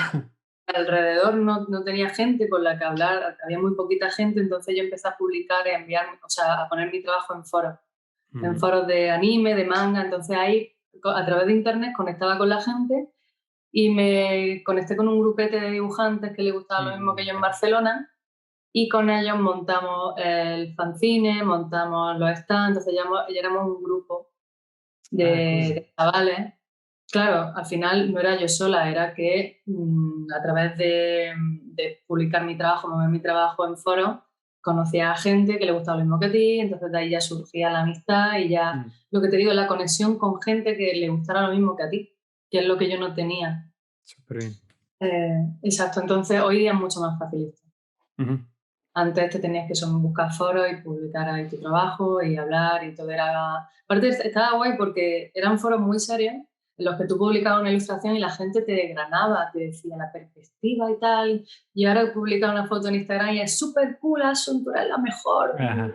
alrededor, no tenía gente con la que hablar, había muy poquita gente, entonces yo empecé a publicar, a enviar, o sea, a poner mi trabajo en Ujú. foros de anime, de manga, entonces ahí a través de internet conectaba con la gente y me conecté con un grupete de dibujantes que le gustaba lo mismo que yo en Barcelona y con ellos montamos el fanzine, montamos los stands, entonces ya éramos un grupo Cool. de chavales. Claro, al final no era yo sola, era que a través de publicar mi trabajo, mover mi trabajo en foros, conocía a gente que le gustaba lo mismo que a ti, entonces de ahí ya surgía la amistad y ya, lo que te digo, la conexión con gente que le gustara lo mismo que a ti, que es lo que yo no tenía. Súper bien. Exacto, entonces hoy día es mucho más fácil esto. Ujú. Antes te tenías que buscar foros y publicar ahí tu trabajo y hablar y todo era... Aparte estaba guay porque eran foros muy serios en los que tú publicabas una ilustración y la gente te desgranaba, te decía la perspectiva y tal. Y ahora he publicado una foto en Instagram y es súper cool, Asun, tú eres la mejor. Ajá.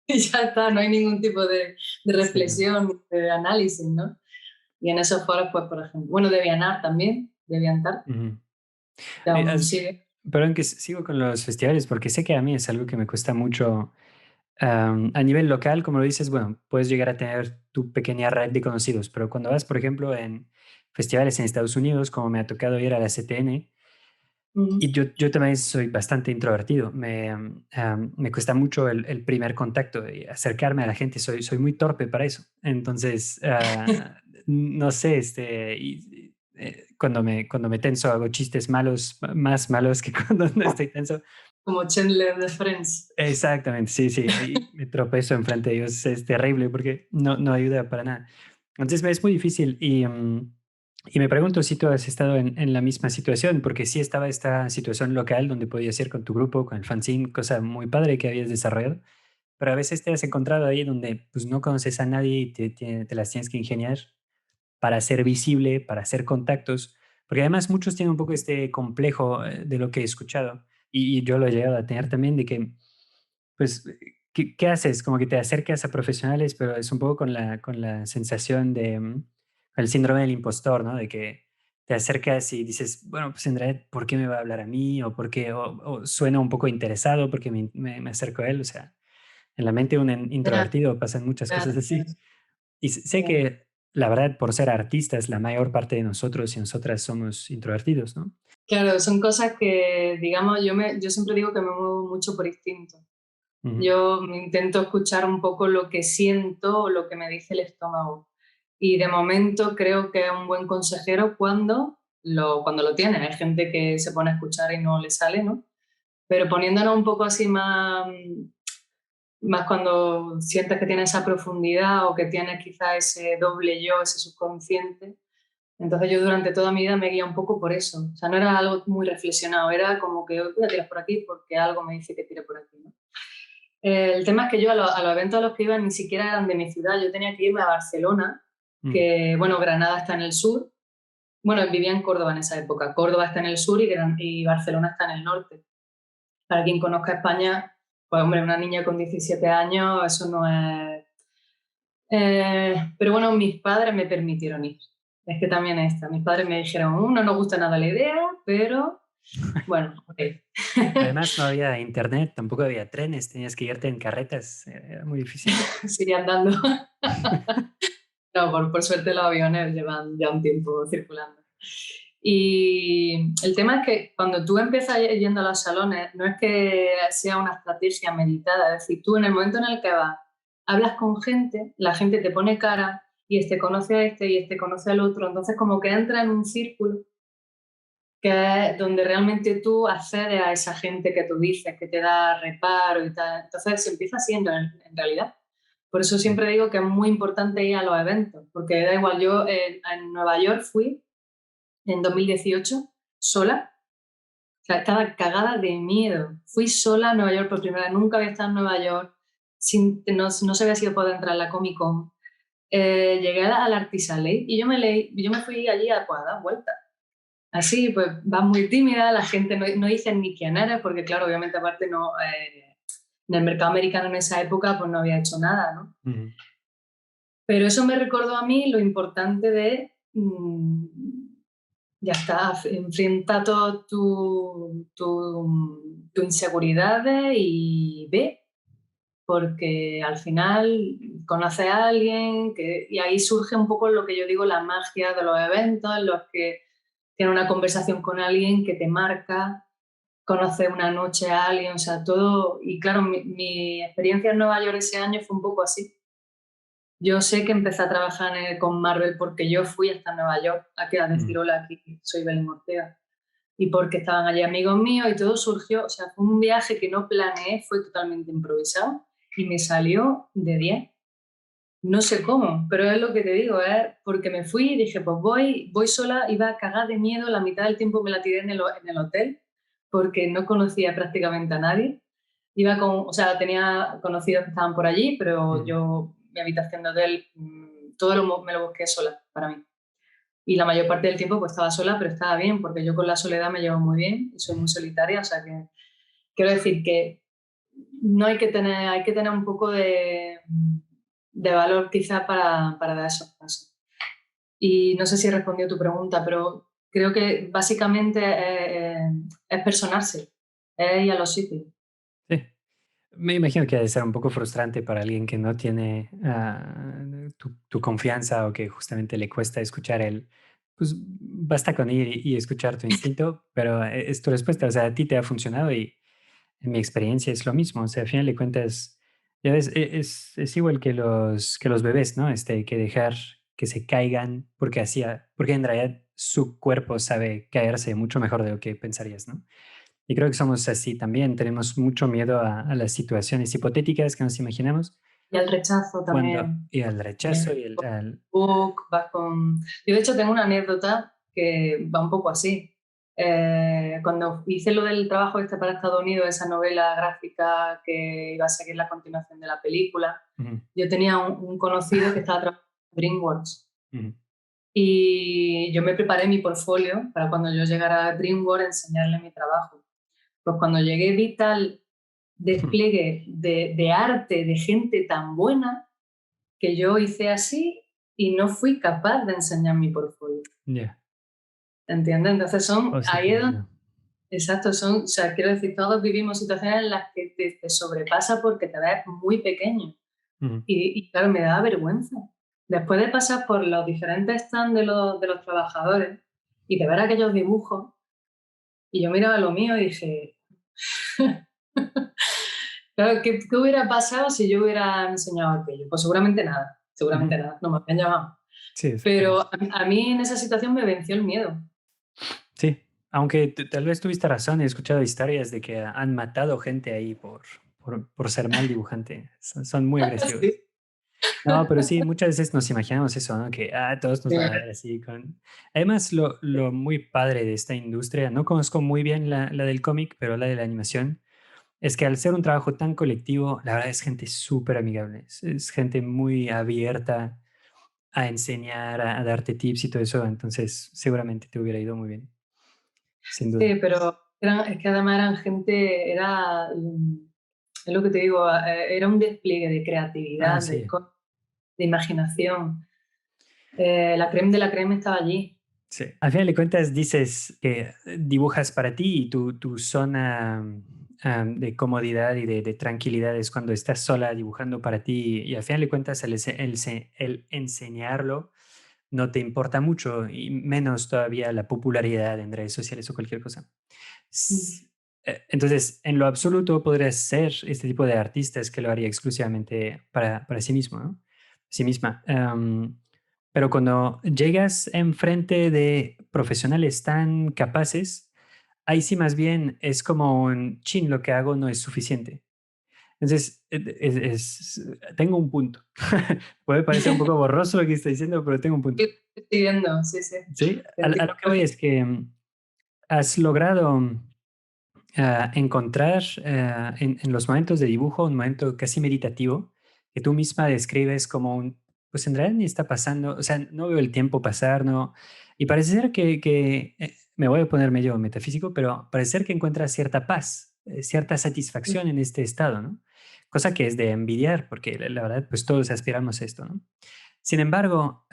Y ya está, no hay ningún tipo de Sí. reflexión, de análisis, ¿no? Y en esos foros, pues, por ejemplo, bueno, DeviantArt también, DeviantArt, Ujú. que aún Has- sigue. Perdón que sigo con los festivales, porque sé que a mí es algo que me cuesta mucho. A nivel local, como lo dices, bueno, puedes llegar a tener tu pequeña red de conocidos, pero cuando vas, por ejemplo, en festivales en Estados Unidos, como me ha tocado ir a la CTN, y yo también soy bastante introvertido, me cuesta mucho el primer contacto y acercarme a la gente, soy muy torpe para eso. Entonces, no sé, cuando me tenso hago chistes malos, más malos que cuando no estoy tenso. Como Chandler de Friends. Exactamente, sí, sí, ahí me tropezo enfrente de ellos, es terrible porque no ayuda para nada. Entonces es muy difícil y me pregunto si tú has estado en la misma situación, porque sí estaba esta situación local donde podías ir con tu grupo, con el fanzine, cosa muy padre que habías desarrollado, pero a veces te has encontrado ahí donde pues no conoces a nadie y te las tienes que ingeniar para ser visible, para hacer contactos, porque además muchos tienen un poco este complejo de lo que he escuchado y yo lo he llegado a tener también de que pues, ¿qué haces? Como que te acercas a profesionales, pero es un poco con la sensación de, el síndrome del impostor, ¿no? De que te acercas y dices, bueno, pues en realidad, ¿por qué me va a hablar a mí? O porque o suena un poco interesado porque me acerco a él. O sea, en la mente de un Ya, introvertido pasan muchas ya, cosas así. Y sé ya. que, la verdad, por ser artistas, la mayor parte de nosotros y nosotras somos introvertidos, ¿no? Claro, son cosas que, digamos, yo siempre digo que me muevo mucho por instinto. Ujú. Yo me intento escuchar un poco lo que siento o lo que me dice el estómago. Y de momento creo que es un buen consejero cuando lo tiene. Hay gente que se pone a escuchar y no le sale, ¿no? Pero poniéndonos un poco así más cuando sientes que tienes esa profundidad o que tienes quizá ese doble yo, ese subconsciente. Entonces yo durante toda mi vida me guía un poco por eso. O sea, no era algo muy reflexionado, era como que voy a tirar por aquí porque algo me dice que tire por aquí, ¿no? El tema es que yo a los eventos a los que iba ni siquiera eran de mi ciudad, yo tenía que irme a Barcelona, Mm. que bueno, Granada está en el sur, bueno, vivía en Córdoba en esa época, Córdoba está en el sur y Barcelona está en el norte. Para quien conozca España, pues hombre, una niña con 17 años, eso no es... pero bueno, mis padres me permitieron ir. Es que también esta, mis padres me dijeron, no nos gusta nada la idea, pero bueno, ok. Además, no había internet, tampoco había trenes, tenías que irte en carretas, era muy difícil. Sigue andando. No, por suerte los aviones llevan ya un tiempo circulando. Y el tema es que cuando tú empiezas yendo a los salones, no es que sea una estrategia meditada, es decir, tú en el momento en el que vas, hablas con gente, la gente te pone cara y este conoce a este y este conoce al otro, entonces como que entra en un círculo que es donde realmente tú accedes a esa gente que tú dices, que te da reparo y tal. Entonces se empieza siendo en realidad. Por eso siempre digo que es muy importante ir a los eventos, porque da igual, yo en Nueva York fui en 2018 sola, o sea, estaba cagada de miedo. Fui sola a Nueva York por primera vez, nunca había estado en Nueva York, no sabía si iba a poder entrar a la Comic Con. Llegué al Artisalate y yo me fui allí a dar vueltas. Así, pues vas muy tímida, la gente no dice ni quién eres, porque claro, obviamente aparte no, en el mercado americano en esa época pues no había hecho nada, ¿no? Ujú. Pero eso me recordó a mí lo importante de, ya está, enfrenta todo tu inseguridades y ve, porque al final conoces a alguien y ahí surge un poco lo que yo digo, la magia de los eventos en los que tienes una conversación con alguien que te marca, conocer una noche a alguien, o sea, todo. Y claro, mi experiencia en Nueva York ese año fue un poco así. Yo sé que empecé a trabajar con Marvel porque yo fui hasta Nueva York a decir hola, aquí soy Belén Ortega. Y porque estaban allí amigos míos y todo surgió, o sea, fue un viaje que no planeé, fue totalmente improvisado y me salió de 10. No sé cómo, pero es lo que te digo, es porque me fui y dije, pues voy sola, iba a cagar de miedo, la mitad del tiempo me la tiré en el hotel porque no conocía prácticamente a nadie. Iba con, o sea, tenía conocidos que estaban por allí, pero yo, mi habitación de hotel, me lo busqué sola para mí. Y la mayor parte del tiempo pues estaba sola, pero estaba bien, porque yo con la soledad me llevo muy bien y soy muy solitaria, o sea que quiero decir que no hay que tener un poco de valor quizá para dar esos pasos. Y no sé si he respondido a tu pregunta, pero creo que básicamente es personarse, es ir a los sitios. Sí. Me imagino que ha de ser un poco frustrante para alguien que no tiene tu confianza o que justamente le cuesta escuchar pues basta con ir y escuchar tu instinto, pero es tu respuesta, o sea, a ti te ha funcionado y en mi experiencia es lo mismo, o sea, al final de cuentas, ya ves, es igual que los bebés, ¿no? Hay que dejar que se caigan porque en realidad su cuerpo sabe caerse mucho mejor de lo que pensarías, ¿no? Y creo que somos así también, tenemos mucho miedo a las situaciones hipotéticas que nos imaginamos Y al rechazo también. y al rechazo y Vas con... Yo de hecho tengo una anécdota que va un poco así. Cuando hice lo del trabajo para Estados Unidos, esa novela gráfica que iba a seguir la continuación de la película, yo tenía un conocido que estaba trabajando en DreamWorks. Y yo me preparé mi portfolio para cuando yo llegara a DreamWorks enseñarle mi trabajo. Pues cuando llegué vi tal despliegue de arte, de gente tan buena, que yo hice así y no fui capaz de enseñar mi portfolio. Yeah. ¿Entiendes? Entonces Oh, sí, ahí es donde, exacto, o sea, quiero decir, todos vivimos situaciones en las que te sobrepasa porque te ves muy pequeño. Y claro, me da vergüenza. Después de pasar por los diferentes stands de los trabajadores y de ver aquellos dibujos, y yo miraba lo mío y dije, claro, ¿qué hubiera pasado si yo hubiera enseñado aquello? Pues seguramente nada, no me habían llamado. Sí, Pero a mí en esa situación me venció el miedo. sí, aunque tal vez tuviste razón, he escuchado historias de que han matado gente ahí por ser mal dibujante. Son muy agresivos. Sí. No, pero sí, muchas veces nos imaginamos eso, ¿no? Que todos nos van a ver así con... Además, lo muy padre de esta industria, no conozco muy bien la del cómic, pero la de la animación, es que al ser un trabajo tan colectivo, la verdad es gente súper amigable, es gente muy abierta a enseñar, a darte tips y todo eso, entonces seguramente te hubiera ido muy bien, sin duda. Sí, pero es que además eran gente, es lo que te digo, era un despliegue de creatividad, Sí. de imaginación. La creme de la creme estaba allí. Sí. Al final de cuentas dices que dibujas para ti y tu zona de comodidad y de tranquilidad es cuando estás sola dibujando para ti y al final de cuentas el enseñarlo no te importa mucho y menos todavía la popularidad en redes sociales o cualquier cosa. Entonces, en lo absoluto podrías ser este tipo de artistas que lo haría exclusivamente para sí mismo, ¿no? Sí misma. Pero cuando llegas enfrente de profesionales tan capaces, ahí sí más bien es como un chin, lo que hago no es suficiente. Entonces, tengo un punto. Puede parecer un poco borroso lo que estoy diciendo, pero tengo un punto. Estoy viendo, sí. ¿Sí? A lo que voy es que has logrado encontrar en los momentos de dibujo un momento casi meditativo que tú misma describes como pues en realidad ni está pasando, o sea, no veo el tiempo pasar, no. Y parece ser me voy a poner medio metafísico, pero parece ser que encuentras cierta paz, cierta satisfacción en este estado, ¿no? Cosa que es de envidiar, porque la verdad, pues todos aspiramos a esto, ¿no? Sin embargo,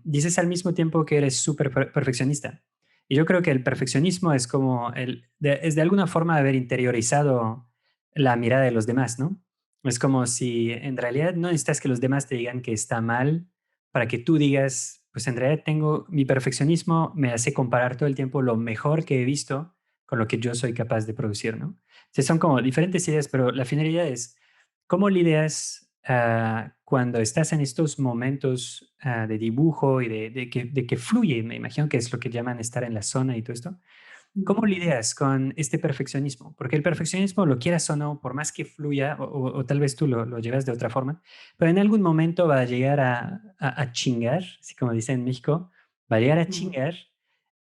dices al mismo tiempo que eres súper perfeccionista. Y yo creo que el perfeccionismo es como es de alguna forma haber interiorizado la mirada de los demás, ¿no? Es como si en realidad no necesitas que los demás te digan que está mal para que tú digas, pues en realidad tengo mi perfeccionismo, me hace comparar todo el tiempo lo mejor que he visto con lo que yo soy capaz de producir, ¿no? Entonces son como diferentes ideas, pero la finalidad es cómo lidias cuando estás en estos momentos de dibujo y de que fluye, me imagino que es lo que llaman estar en la zona y todo esto. ¿Cómo lidias con este perfeccionismo? Porque el perfeccionismo, lo quieras o no, por más que fluya, o tal vez tú lo llevas de otra forma, pero en algún momento va a llegar a chingar, así como dicen en México, va a llegar a chingar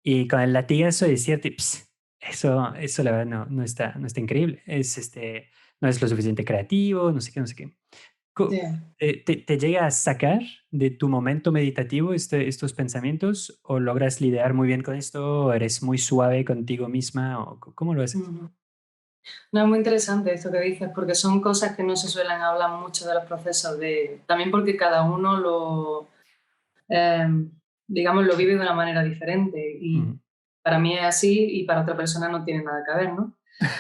y con el latigazo decirte, "Ps, eso la verdad no está increíble, no es lo suficiente creativo, no sé qué, no sé qué". Sí. ¿Te llega a sacar de tu momento meditativo estos pensamientos o logras lidiar muy bien con esto o eres muy suave contigo misma o cómo lo haces? Ujú. No, es muy interesante esto que dices, porque son cosas que no se suelen hablar mucho de los procesos, también porque cada uno eh, digamos, lo vive de una manera diferente y Ujú, para mí es así y para otra persona no tiene nada que ver, ¿no?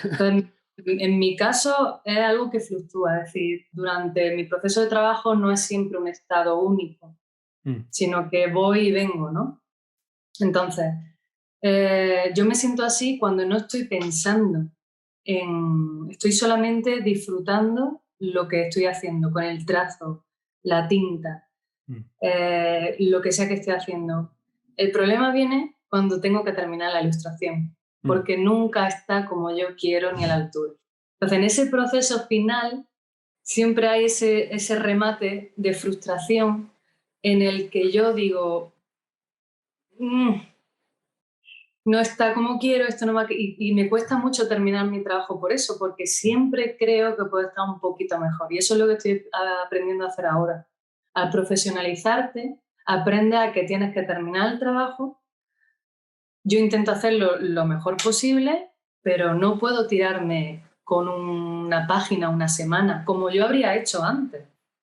Entonces, en mi caso es algo que fluctúa, es decir, durante mi proceso de trabajo no es siempre un estado único, mm, sino que voy y vengo, ¿no? Entonces, yo me siento así cuando no estoy pensando estoy solamente disfrutando lo que estoy haciendo con el trazo, la tinta, mm, lo que sea que esté haciendo. El problema viene cuando tengo que terminar la ilustración, mm, porque nunca está como yo quiero ni a la altura. Entonces, en ese proceso final siempre hay ese remate de frustración en el que yo digo, "Mm, no está como quiero, esto no va y me cuesta mucho terminar mi trabajo por eso, porque siempre creo que puede estar un poquito mejor. Y eso es lo que estoy aprendiendo a hacer ahora. Al profesionalizarte, aprende a que tienes que terminar el trabajo. Yo intento hacerlo lo mejor posible, pero no puedo tirarme con una página una semana, como yo habría hecho antes.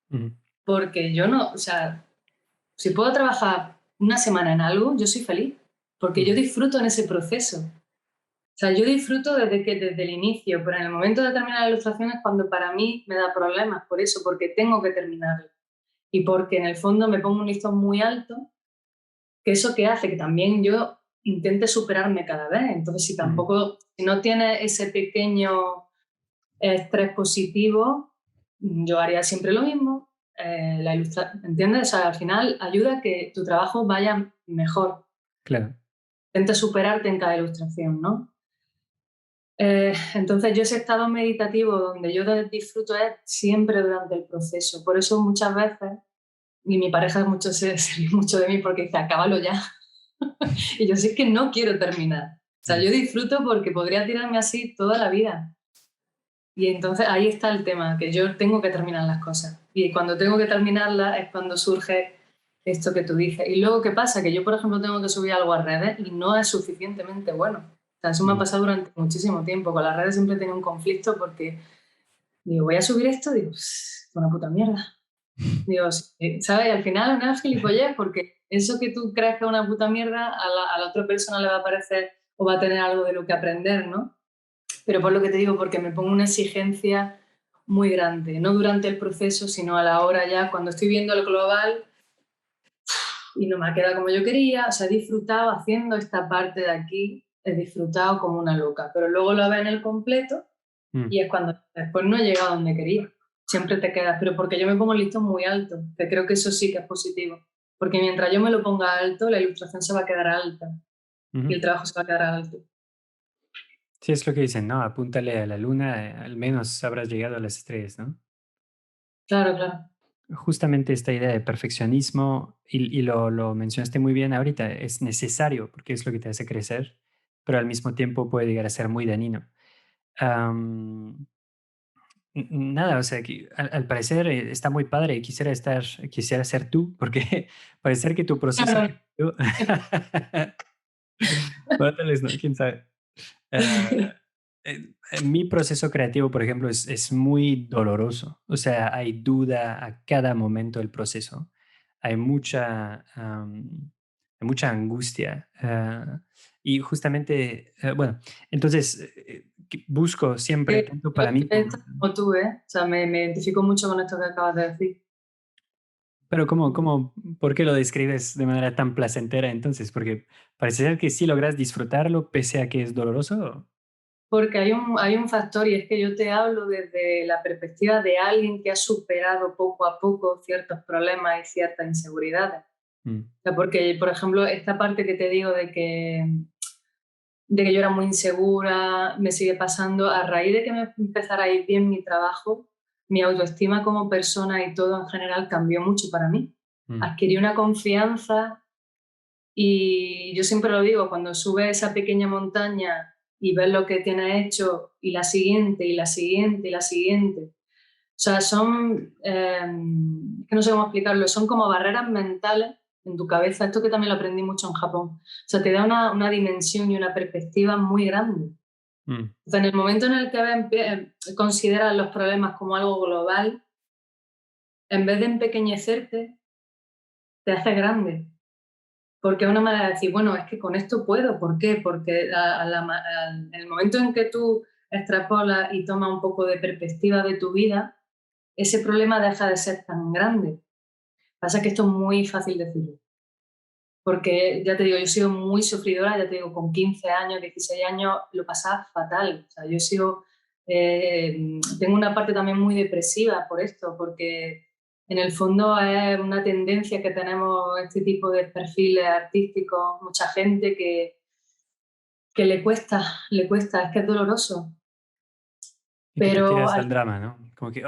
mm, Porque yo no, o sea, si puedo trabajar una semana en algo, yo soy feliz, porque yo mm, disfruto en ese proceso. O sea, yo disfruto desde el inicio, pero en el momento de terminar la ilustración es cuando para mí me da problemas, por eso, porque tengo que terminarlo. Y porque en el fondo me pongo un listón muy alto, que eso que hace que también yo intente superarme cada vez. Entonces, mm, si no tiene ese pequeño estrés positivo, yo haría siempre lo mismo. ¿Entiendes? O sea, al final ayuda a que tu trabajo vaya mejor. claro. Intenta superarte en cada ilustración, ¿no? Entonces yo ese estado meditativo donde yo disfruto es siempre durante el proceso. Por eso muchas veces, y mi pareja mucho se ríe mucho de mí porque dice, acábalo ya. Y yo sí es que no quiero terminar. O sea, Mm, yo disfruto porque podría tirarme así toda la vida. Y entonces ahí está el tema, que yo tengo que terminar las cosas. Y cuando tengo que terminarlas es cuando surge esto que tú dices. Y luego, ¿qué pasa? Que yo, por ejemplo, tengo que subir algo a redes y no es suficientemente bueno. O sea, eso me ha mm, pasado durante muchísimo tiempo. Con las redes siempre he tenido un conflicto porque digo, voy a subir esto, digo, es una puta mierda. Digo, ¿sabes? Y al final una gilipollez porque eso que tú crees que es una puta mierda, a la otra persona le va a parecer o va a tener algo de lo que aprender, ¿no? Pero por lo que te digo, porque me pongo una exigencia muy grande, no durante el proceso, sino a la hora ya, cuando estoy viendo el global y no me ha quedado como yo quería, o sea, he disfrutado haciendo esta parte de aquí, he disfrutado como una loca, pero luego lo ves en el completo mm. y es cuando después no he llegado a donde quería. Siempre te quedas, pero porque yo me pongo el listón muy alto, que creo que eso sí que es positivo, porque mientras yo me lo ponga alto, la ilustración se va a quedar alta y Ujú. el trabajo se va a quedar alto. Sí, es lo que dicen, ¿no? Apúntale a la luna, al menos habrás llegado a las estrellas, ¿no? Claro, claro. Justamente esta idea de perfeccionismo, y lo mencionaste muy bien ahorita, es necesario porque es lo que te hace crecer, pero al mismo tiempo puede llegar a ser muy dañino. Am, nada, o sea, que al parecer está muy padre y quisiera ser tú, porque parece que tu proceso Claro. creativo, bueno, tal vez no, quién sabe. Ah, mi proceso creativo, por ejemplo, es muy doloroso. O sea, hay duda a cada momento del proceso. Hay mucha angustia. Y justamente, bueno, entonces busco siempre, Yo tanto para mí estoy como tú, ¿eh? O sea, me identifico mucho con esto que acabas de decir. Pero ¿por qué lo describes de manera tan placentera entonces? Porque parece ser que sí logras disfrutarlo pese a que es doloroso. Porque hay un factor y es que yo te hablo desde la perspectiva de alguien que ha superado poco a poco ciertos problemas y ciertas inseguridades. Mm, O sea, porque, por ejemplo, esta parte que te digo de que yo era muy insegura, me sigue pasando a raíz de que me empezara a ir bien mi trabajo, mi autoestima como persona y todo en general cambió mucho para mí. mm, Adquirí una confianza y yo siempre lo digo, cuando subes esa pequeña montaña y ves lo que tienes hecho y la siguiente y la siguiente y la siguiente, o sea, son, que no sé cómo explicarlo, son como barreras mentales en tu cabeza. Esto que también lo aprendí mucho en Japón. O sea, te da una dimensión y una perspectiva muy grande. mm. O sea, en el momento en el que consideras los problemas como algo global, en vez de empequeñecerte, te hace grande. Porque es una manera de decir, bueno, es que con esto puedo. ¿Por qué? Porque en el momento en que tú extrapolas y tomas un poco de perspectiva de tu vida, ese problema deja de ser tan grande. Pasa que esto es muy fácil decirlo, porque ya te digo, yo he sido muy sufridora, ya te digo, con 15 años, 16 años lo pasaba fatal. O sea, yo he sido, tengo una parte también muy depresiva por esto, porque en el fondo es una tendencia que tenemos este tipo de perfiles artísticos, mucha gente que le cuesta, es que es doloroso. Y que te Pero tiras al drama, ¿no? Como que,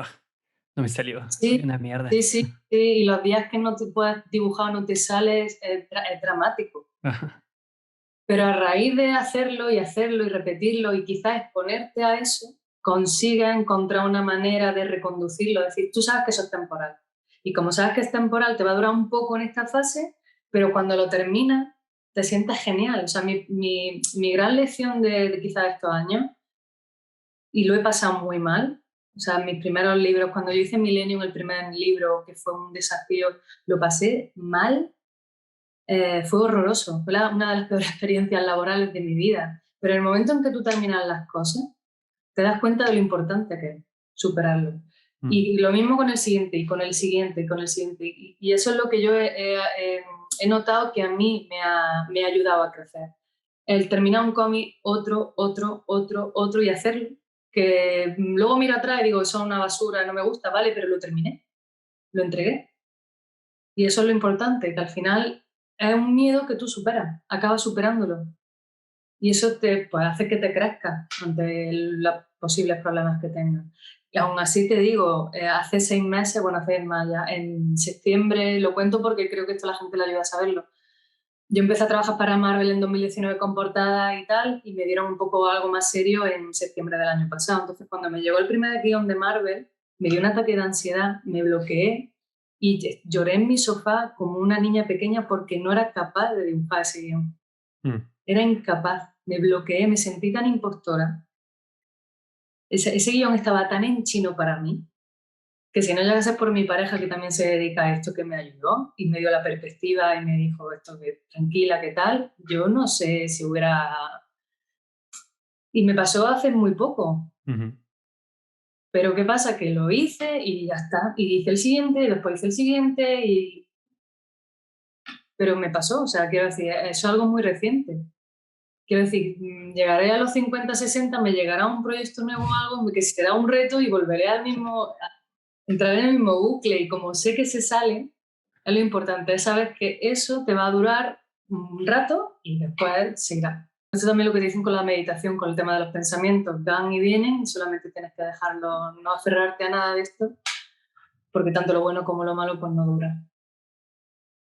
no me salió, soy sí, una mierda. sí, sí, sí, y los días que no te puedas dibujar o no te sales es dramático. Pero a raíz de hacerlo y repetirlo y quizás exponerte a eso, consigas encontrar una manera de reconducirlo. Es decir, tú sabes que eso es temporal. Y como sabes que es temporal, te va a durar un poco en esta fase, pero cuando lo terminas, te sientes genial. O sea, mi gran lección de quizás estos años, y lo he pasado muy mal, o sea, mis primeros libros, cuando yo hice Millennium, el primer libro, que fue un desafío, lo pasé mal. Fue horroroso, fue una de las peores experiencias laborales de mi vida. Pero en el momento en que tú terminas las cosas, te das cuenta de lo importante que es superarlo. Mm, Y lo mismo con el siguiente, y con el siguiente, y con el siguiente. Y eso es lo que yo he notado que a mí me ha ayudado a crecer. El terminar un cómic, otro, y hacerlo. Que luego miro atrás y digo, eso es una basura, no me gusta, vale, pero lo terminé, lo entregué. Y eso es lo importante, que al final es un miedo que tú superas, acabas superándolo. Y eso te pues, hace que te crezcas ante los posibles problemas que tengas. Y aún así te digo, hace 6 meses, bueno, hace más ya, en septiembre, lo cuento porque creo que esto a la gente le ayuda a saberlo. Yo empecé a trabajar para Marvel en 2019 con portada y tal, y me dieron un poco algo más serio en septiembre del año pasado. Entonces, cuando me llegó el primer guión de Marvel, me dio un ataque de ansiedad, me bloqueé y lloré en mi sofá como una niña pequeña porque no era capaz de dibujar ese guión. mm. Era incapaz, me bloqueé, me sentí tan impostora. Ese guión estaba tan en chino para mí que si no llegase por mi pareja que también se dedica a esto, que me ayudó y me dio la perspectiva y me dijo esto, que tranquila, ¿qué tal? Yo no sé si hubiera... Y me pasó hace muy poco. Ujú. Pero ¿qué pasa? Que lo hice y ya está. Y hice el siguiente, y después hice el siguiente, pero me pasó. O sea, quiero decir, eso es algo muy reciente. Quiero decir, llegaré a los 50, 60, me llegará un proyecto nuevo o algo que será un reto y volveré al mismo, entraré en el mismo bucle. Y como sé que se sale, es lo importante, es saber que eso te va a durar un rato y después seguirá. Eso también lo que dicen con la meditación, con el tema de los pensamientos, van y vienen y solamente tienes que dejarlo, no aferrarte a nada de esto, porque tanto lo bueno como lo malo pues no dura.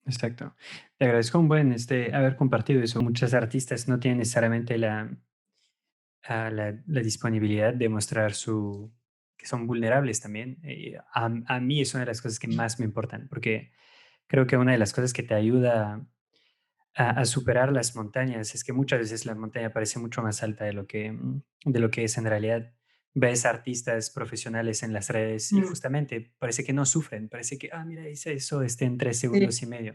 Exacto. Te agradezco un buen haber compartido eso. Muchos artistas no tienen necesariamente la disponibilidad de mostrar que son vulnerables también. A mí es una de las cosas que más me importan, porque creo que una de las cosas que te ayuda a superar las montañas es que muchas veces la montaña parece mucho más alta de lo que es en realidad. Ves artistas profesionales en las redes y Mm. justamente parece que no sufren, parece que, mira, hice eso en 3 segundos Sí. y medio.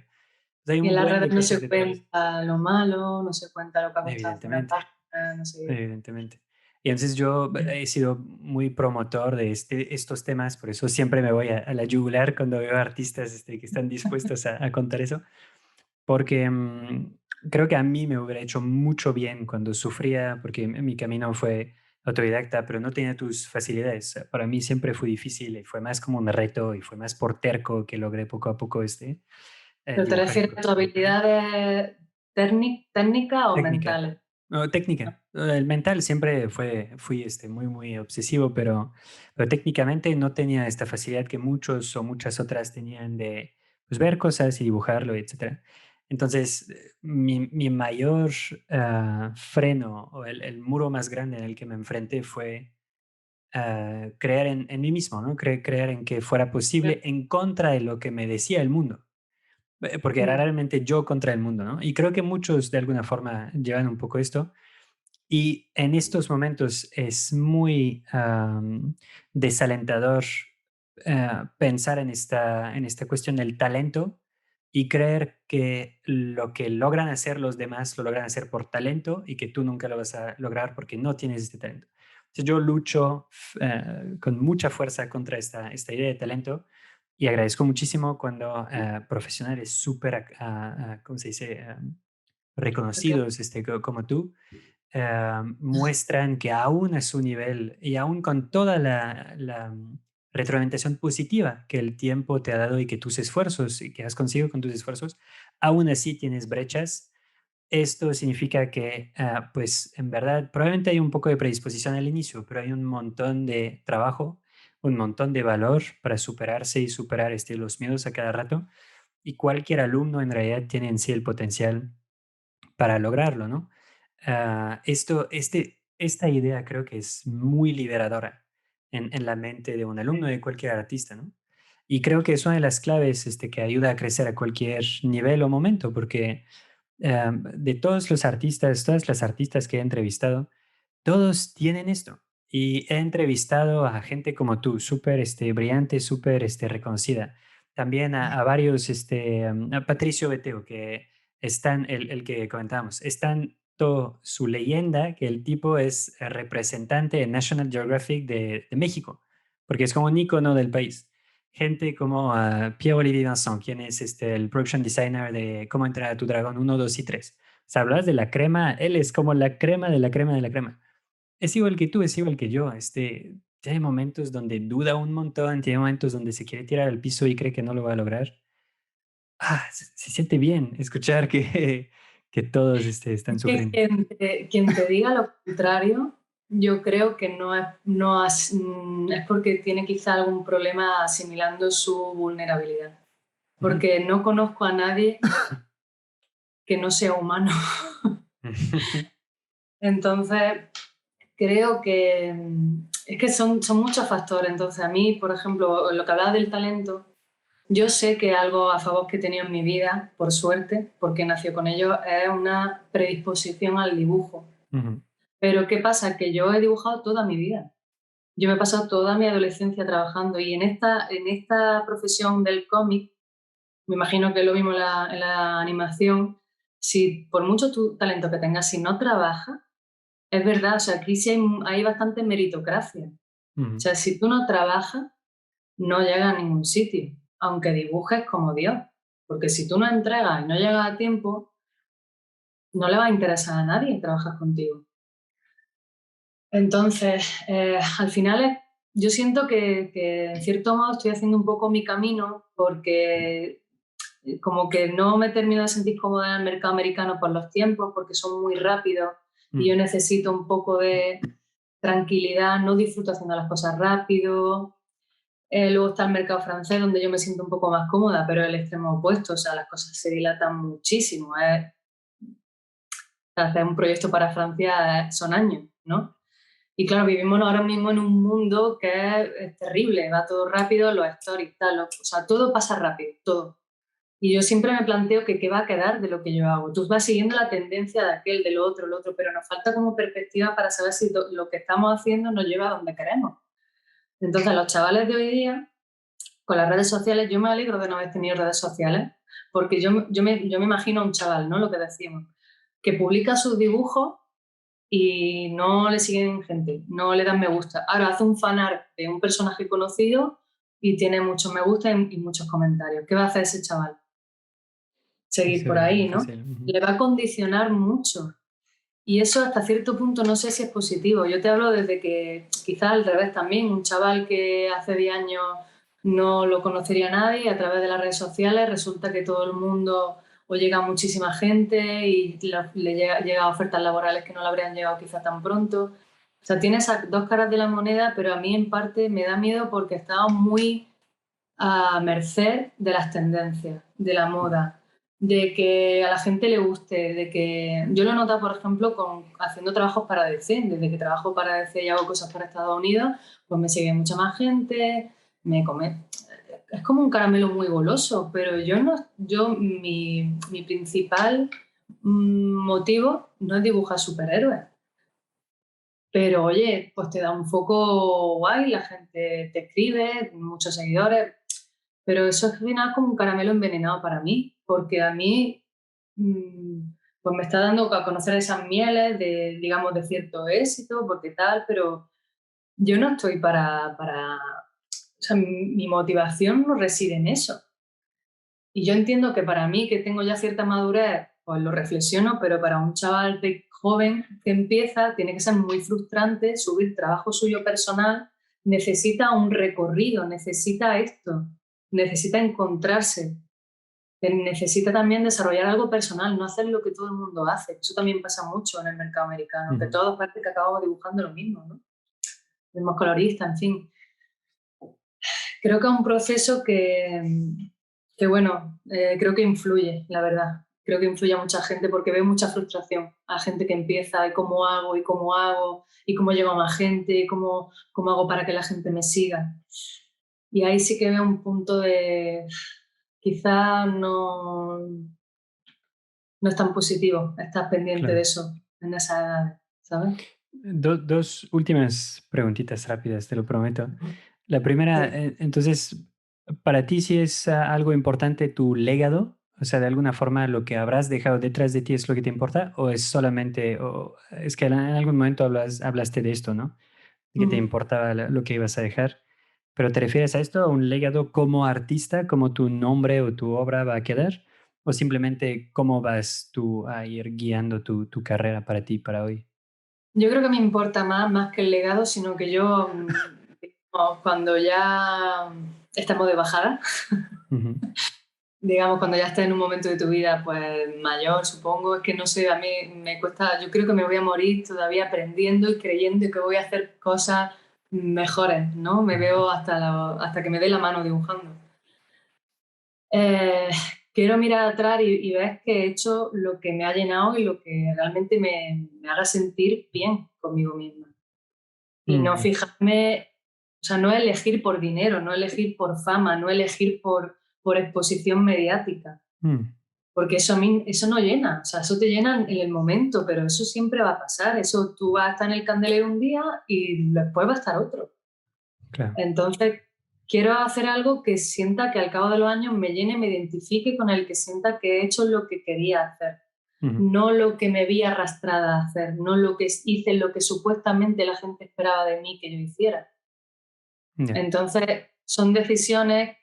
Hay Y en un las buen redes de no cosas se detrás, cuenta lo malo, no se cuenta lo que ha costado hacer una evidentemente. página, no sé. Evidentemente. Y entonces yo he sido muy promotor de estos temas, por eso siempre me voy a la yugular cuando veo artistas que están dispuestos a contar eso, porque creo que a mí me hubiera hecho mucho bien cuando sufría, porque mi camino fue autodidacta, pero no tenía tus facilidades. Para mí siempre fue difícil y fue más como un reto y fue más por terco que logré poco a poco ¿Pero te dibujar y refieres a tus habilidades técnicas o técnica. mentales? No, técnica. El mental siempre fui muy, muy obsesivo, pero técnicamente no tenía esta facilidad que muchos o muchas otras tenían de pues, ver cosas y dibujarlo, etcétera. Entonces, mi mayor freno o el muro más grande en el que me enfrenté fue creer en mí mismo, ¿no? Creer en que fuera posible en contra de lo que me decía el mundo. Porque era Mm, realmente yo contra el mundo, ¿no? Y creo que muchos de alguna forma llevan un poco esto. Y en estos momentos es muy desalentador pensar en esta cuestión del talento y creer que lo que logran hacer los demás lo logran hacer por talento y que tú nunca lo vas a lograr porque no tienes este talento. Entonces yo lucho con mucha fuerza contra esta idea de talento y agradezco muchísimo cuando profesionales súper, ¿cómo se dice? ok. Reconocidos como tú muestran que aún a su nivel y aún con toda la retroalimentación positiva que el tiempo te ha dado y que tus esfuerzos y que has conseguido con tus esfuerzos, aún así tienes brechas. Esto significa que, pues, en verdad, probablemente hay un poco de predisposición al inicio, pero hay un montón de trabajo, un montón de valor para superarse y superar los miedos a cada rato. Y cualquier alumno en realidad tiene en sí el potencial para lograrlo, ¿no? Esta idea creo que es muy liberadora en la mente de un alumno de cualquier artista, ¿no? Y creo que es una de las claves que ayuda a crecer a cualquier nivel o momento, porque de todos los artistas, todas las artistas que he entrevistado, todos tienen esto. Y he entrevistado a gente como tú, súper brillante, súper reconocida. También a varios, a Patricio Beteo, que están, el que comentábamos, es tanto su leyenda que el tipo es representante de National Geographic de México, porque es como un ícono del país. Gente como Pierre-Olivier Vincent, quien es el production designer de Cómo entrenar a tu dragón 1, 2 y 3. O sea, hablas de la crema, él es como la crema de la crema de la crema. Es igual que tú, es igual que yo. Tiene momentos donde duda un montón, tiene momentos donde se quiere tirar al piso y cree que no lo va a lograr. Se siente bien escuchar que todos están Que sufriendo. quien te diga lo contrario, yo creo que es porque tiene quizá algún problema asimilando su vulnerabilidad. Ujú. Porque no conozco a nadie que no sea humano. Entonces, creo que es que son muchos factores. Entonces, a mí, por ejemplo, lo que hablaba del talento, yo sé que algo a favor que he tenido en mi vida, por suerte, porque nació con ello, es una predisposición al dibujo. Ujú. Pero ¿qué pasa? Que yo he dibujado toda mi vida. Yo me he pasado toda mi adolescencia trabajando y en esta profesión del cómic, me imagino que lo mismo en la animación, si por mucho talento que tengas, si no trabajas, es verdad, o sea, aquí sí hay bastante meritocracia. O Ujú. sea, si tú no trabajas, no llegas a ningún sitio, aunque dibujes como Dios. Porque si tú no entregas y no llegas a tiempo, no le va a interesar a nadie trabajar contigo. Entonces, al final yo siento que en cierto modo estoy haciendo un poco mi camino porque como que no me termino de sentir cómoda en el mercado americano por los tiempos, porque son muy rápidos y yo Ujú. necesito un poco de tranquilidad, no disfruto haciendo las cosas rápido. Luego está el mercado francés, donde yo me siento un poco más cómoda, pero es el extremo opuesto, o sea, las cosas se dilatan muchísimo. Hacer un proyecto para Francia son años, ¿no? Y claro, vivimos ahora mismo en un mundo que es terrible, va todo rápido, los stories, tal, o sea, todo pasa rápido, todo. Y yo siempre me planteo que qué va a quedar de lo que yo hago. Tú vas siguiendo la tendencia de aquel, del otro, el otro, pero nos falta como perspectiva para saber si lo que estamos haciendo nos lleva a donde queremos. Entonces, los chavales de hoy día, con las redes sociales, yo me alegro de no haber tenido redes sociales, porque yo me imagino a un chaval, ¿no? Lo que decíamos, que publica sus dibujos y no le siguen gente, no le dan me gusta. Ahora hace un fanart de un personaje conocido y tiene muchos me gusta y muchos comentarios. ¿Qué va a hacer ese chaval? Seguir por Eso ahí, es ¿no? fácil. Ujú. Le va a condicionar mucho. Y eso hasta cierto punto no sé si es positivo. Yo te hablo desde que quizás al revés también, un chaval que hace 10 años no lo conocería nadie y a través de las redes sociales resulta que todo el mundo o llega muchísima gente y le llega ofertas laborales que no le habrían llegado quizá tan pronto. O sea, tiene esas dos caras de la moneda, pero a mí en parte me da miedo porque estamos muy a merced de las tendencias, de la moda, de que a la gente le guste, de que yo lo he notado, por ejemplo, haciendo trabajos para DC, desde que trabajo para DC y hago cosas para Estados Unidos, pues me sigue mucha más gente, me come. Es como un caramelo muy goloso, pero mi principal motivo no es dibujar superhéroes. Pero oye, pues te da un foco guay, la gente te escribe, muchos seguidores, pero eso es al final como un caramelo envenenado para mí, porque a mí mm, pues me está dando a conocer esas mieles de, digamos, de cierto éxito, porque tal, pero yo no estoy o sea, mi motivación no reside en eso. Y yo entiendo que para mí, que tengo ya cierta madurez, pues lo reflexiono, pero para un chaval de joven que empieza, tiene que ser muy frustrante subir trabajo suyo personal, necesita un recorrido, necesita esto, necesita encontrarse, necesita también desarrollar algo personal, no hacer lo que todo el mundo hace. Eso también pasa mucho en el mercado americano, que Ujú. todos parece que acabamos dibujando lo mismo, ¿no? El mismo colorista, en fin. Creo que es un proceso que bueno, creo que influye, la verdad. Creo que influye a mucha gente porque veo mucha frustración a gente que empieza y cómo hago, y cómo hago, y cómo llego a más gente, y cómo hago para que la gente me siga. Y ahí sí que veo un punto de quizá no es tan positivo estar pendiente de Claro. eso en esa edad, ¿sabes? Dos últimas preguntitas rápidas, te lo prometo. La primera, Sí. entonces, ¿para ti sí es algo importante tu legado? O sea, de alguna forma lo que habrás dejado detrás de ti es lo que te importa, o es solamente, o es que en algún momento hablaste de esto, ¿no? De que te Ujú. importaba lo que ibas a dejar. ¿Pero te refieres a esto, a un legado como artista, como tu nombre o tu obra va a quedar? ¿O simplemente cómo vas tú a ir guiando tu carrera para ti, para hoy? Yo creo que me importa más que el legado, sino que yo, digamos, cuando ya estamos de bajada, Ujú. digamos, cuando ya estés en un momento de tu vida pues mayor, supongo, es que no sé, a mí me cuesta, yo creo que me voy a morir todavía aprendiendo y creyendo que voy a hacer cosas mejores, ¿no? Me veo hasta que me dé la mano dibujando. Eh, quiero mirar atrás y ver que he hecho lo que me ha llenado y lo que realmente me haga sentir bien conmigo misma. Y no Mm, fijarme, o sea, no elegir por dinero, no elegir por fama, no elegir por exposición mediática, mm. porque eso, eso no llena, o sea, eso te llena en el momento, pero eso siempre va a pasar, eso tú vas a estar en el candelero un día y después va a estar otro. Claro. Entonces, quiero hacer algo que sienta que al cabo de los años me llene, me identifique con el que sienta que he hecho lo que quería hacer, Ujú. no lo que me vi arrastrada a hacer, no lo que hice, lo que supuestamente la gente esperaba de mí que yo hiciera. Ya. Entonces, son decisiones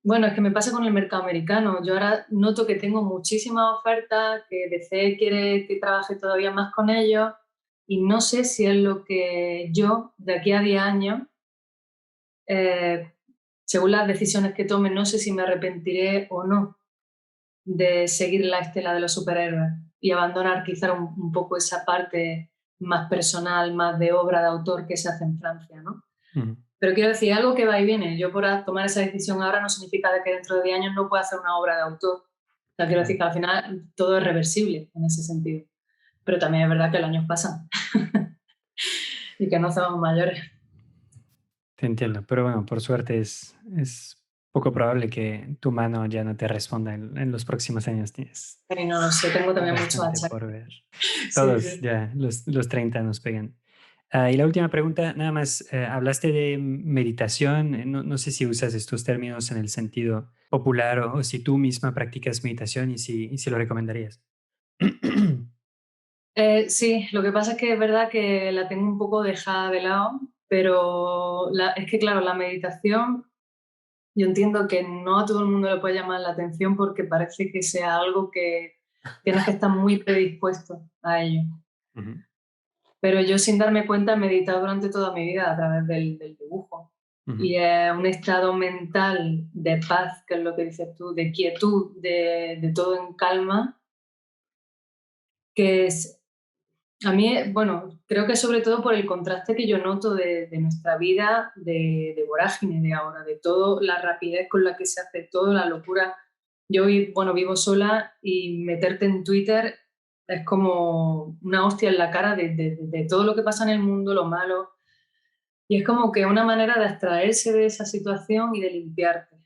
bueno, es que me pasa con el mercado americano. Yo ahora noto que tengo muchísimas ofertas, que DC quiere que trabaje todavía más con ellos y no sé si es lo que yo, de aquí a 10 años, eh, según las decisiones que tome, no sé si me arrepentiré o no de seguir la estela de los superhéroes y abandonar quizá un poco esa parte más personal, más de obra de autor que se hace en Francia, ¿no? Ujú. Pero quiero decir, algo que va y viene. Yo por tomar esa decisión ahora no significa de que dentro de 10 años no pueda hacer una obra de autor. O sea, quiero decir Claro. que al final todo es reversible en ese sentido. Pero también es verdad que los años pasan y que no somos mayores. Te entiendo, pero bueno, por suerte es poco probable que tu mano ya no te responda en los próximos años. Tienes Y no lo sé, tengo también mucho bastante hacha. por ver. Sí, Todos sí. ya, los 30 nos pegan. Y la última pregunta, nada más, hablaste de meditación, no, no sé si usas estos términos en el sentido popular o si tú misma practicas meditación y si lo recomendarías. Sí, lo que pasa es que es verdad que la tengo un poco dejada de lado, pero es que, claro, la meditación, yo entiendo que no a todo el mundo le puede llamar la atención porque parece que sea algo que tienes que estar muy predispuesto a ello. Ujú, Pero yo, sin darme cuenta, he meditado durante toda mi vida a través del dibujo. ujú. Y es un estado mental de paz, que es lo que dices tú, de quietud, de todo en calma, que es, a mí, bueno, creo que sobre todo por el contraste que yo noto de nuestra vida de vorágine de ahora, de todo, la rapidez con la que se hace todo, la locura. Yo, bueno, vivo sola y meterte en Twitter es como una hostia en la cara de todo lo que pasa en el mundo, lo malo. Y es como que una manera de abstraerse de esa situación y de limpiarte.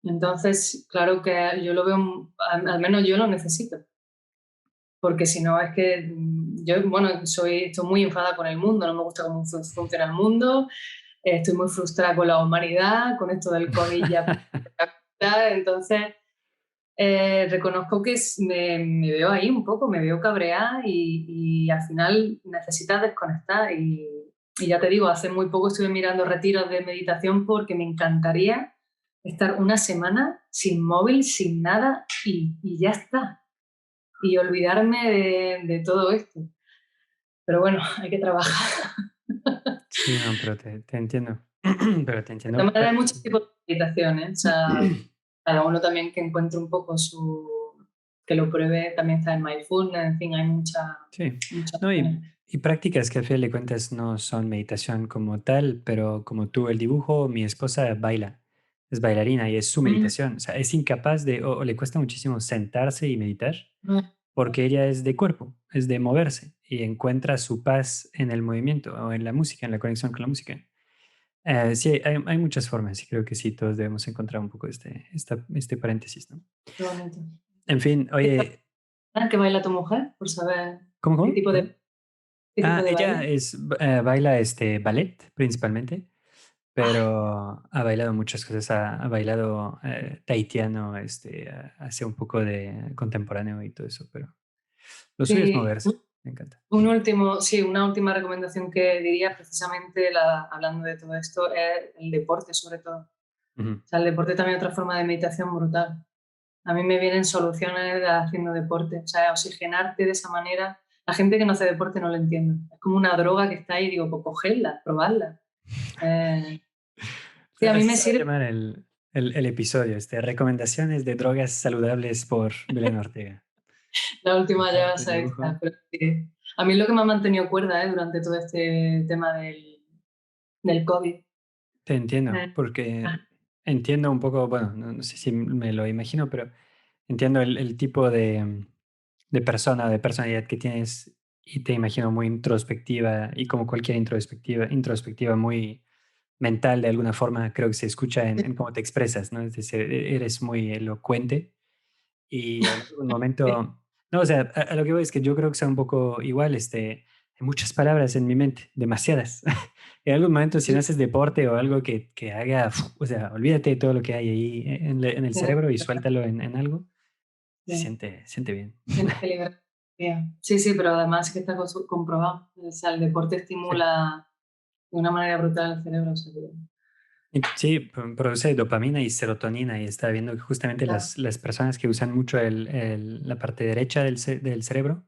Entonces, claro que yo lo veo, al menos yo lo necesito, porque si no es que yo, bueno, estoy muy enfadada con el mundo, no me gusta cómo funciona el mundo, estoy muy frustrada con la humanidad, con esto del COVID ya. Entonces, reconozco que me veo ahí un poco, me veo cabreada y al final necesitas desconectar. Y ya te digo, hace muy poco estuve mirando retiros de meditación porque me encantaría estar una semana sin móvil, sin nada y ya está. Y olvidarme de todo esto. Pero bueno, hay que trabajar. Sí, no, pero te entiendo. Pero te De todas entiendo. maneras, hay muchos tipos de meditación, ¿eh? O sea, cada uno también que encuentre un poco que lo pruebe, también está en mindfulness, en fin, hay Sí, muchas no, opciones. y prácticas que a fin de cuentas no son meditación como tal, pero como tú el dibujo, mi esposa baila, es bailarina y es su Mm, meditación. O sea, es incapaz de, o le cuesta muchísimo sentarse y meditar, mm, porque ella es de cuerpo, es de moverse y encuentra su paz en el movimiento o en la música, en la conexión con la música. Sí, hay muchas formas y creo que sí, todos debemos encontrar un poco este paréntesis, ¿no? qué bonito. En fin, oye, ¿Qué baila tu mujer? Por saber ¿cómo, qué cómo? tipo Perdón. qué tipo de Ella baile. baila ballet principalmente, Ay, pero ha bailado muchas cosas. Ha bailado tahitiano, hace un poco de contemporáneo y todo eso, pero lo suyo es sí, moverse. Me encanta. sí, una última recomendación que diría precisamente hablando de todo esto es el deporte, sobre todo. Ujú. O sea, el deporte también es otra forma de meditación brutal. A mí me vienen soluciones haciendo deporte, o sea, oxigenarte de esa manera. La gente que no hace deporte no lo entiende. Es como una droga que está ahí, digo, pues cogerla, probarla. Eh, sí, a mí Así me se va a sirve. llamar el episodio, recomendaciones de drogas saludables por Belén Ortega. La última ya va a Deporte, ser esta, dibujo. pero sí. A mí lo que me ha mantenido cuerda, durante todo este tema del COVID. Te entiendo, Eh, porque entiendo un poco, bueno, no sé si me lo imagino, pero entiendo el tipo de persona, de personalidad que tienes y te imagino muy introspectiva y como cualquier introspectiva muy mental de alguna forma, creo que se escucha en cómo te expresas, ¿no? Es decir, eres muy elocuente y en algún momento, no, o sea, a lo que voy es que yo creo que sea un poco igual, hay muchas palabras en mi mente, demasiadas. En algún momento, si no haces deporte o algo que haga, o sea, olvídate de todo lo que hay ahí en el cerebro y suéltalo en algo, siente bien. Tienes que liberar energía. Sí, sí, pero además es que está comprobado. O sea, el deporte Sí. estimula de una manera brutal el cerebro. O sea, Y sí, produce dopamina y serotonina y está viendo que justamente las personas que usan mucho la parte derecha del cerebro,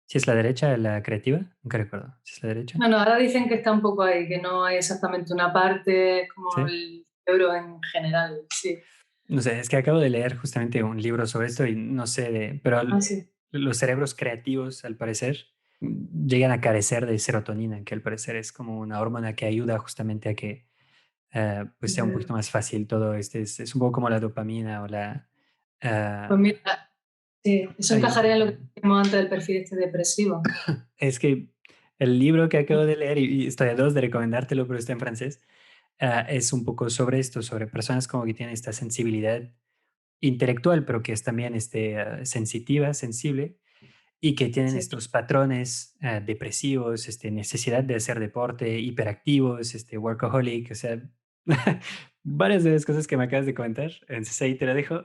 si es la derecha, la creativa, nunca recuerdo, si es la derecha. bueno, ahora dicen que está un poco ahí, que no hay exactamente una parte, es como Sí. el cerebro en general. Sí. No sé, es que acabo de leer justamente un libro sobre esto y no sé, pero Ah, sí. los cerebros creativos, al parecer, llegan a carecer de serotonina, que al parecer es como una hormona que ayuda justamente a que pues sea un poquito más fácil todo. Es un poco como la dopamina o la... Pues ah, mira, sí, eso hay encajaría en lo que decíamos antes del perfil este depresivo. Es que el libro que acabo de leer, y estoy a dos de recomendártelo, pero está en francés, es un poco sobre esto, sobre personas como que tienen esta sensibilidad intelectual, pero que es también sensitiva, sensible, y que tienen Sí. estos patrones depresivos, necesidad de hacer deporte, hiperactivos, workaholic, o sea, varias de las cosas que me acabas de comentar. Entonces ahí te lo dejo.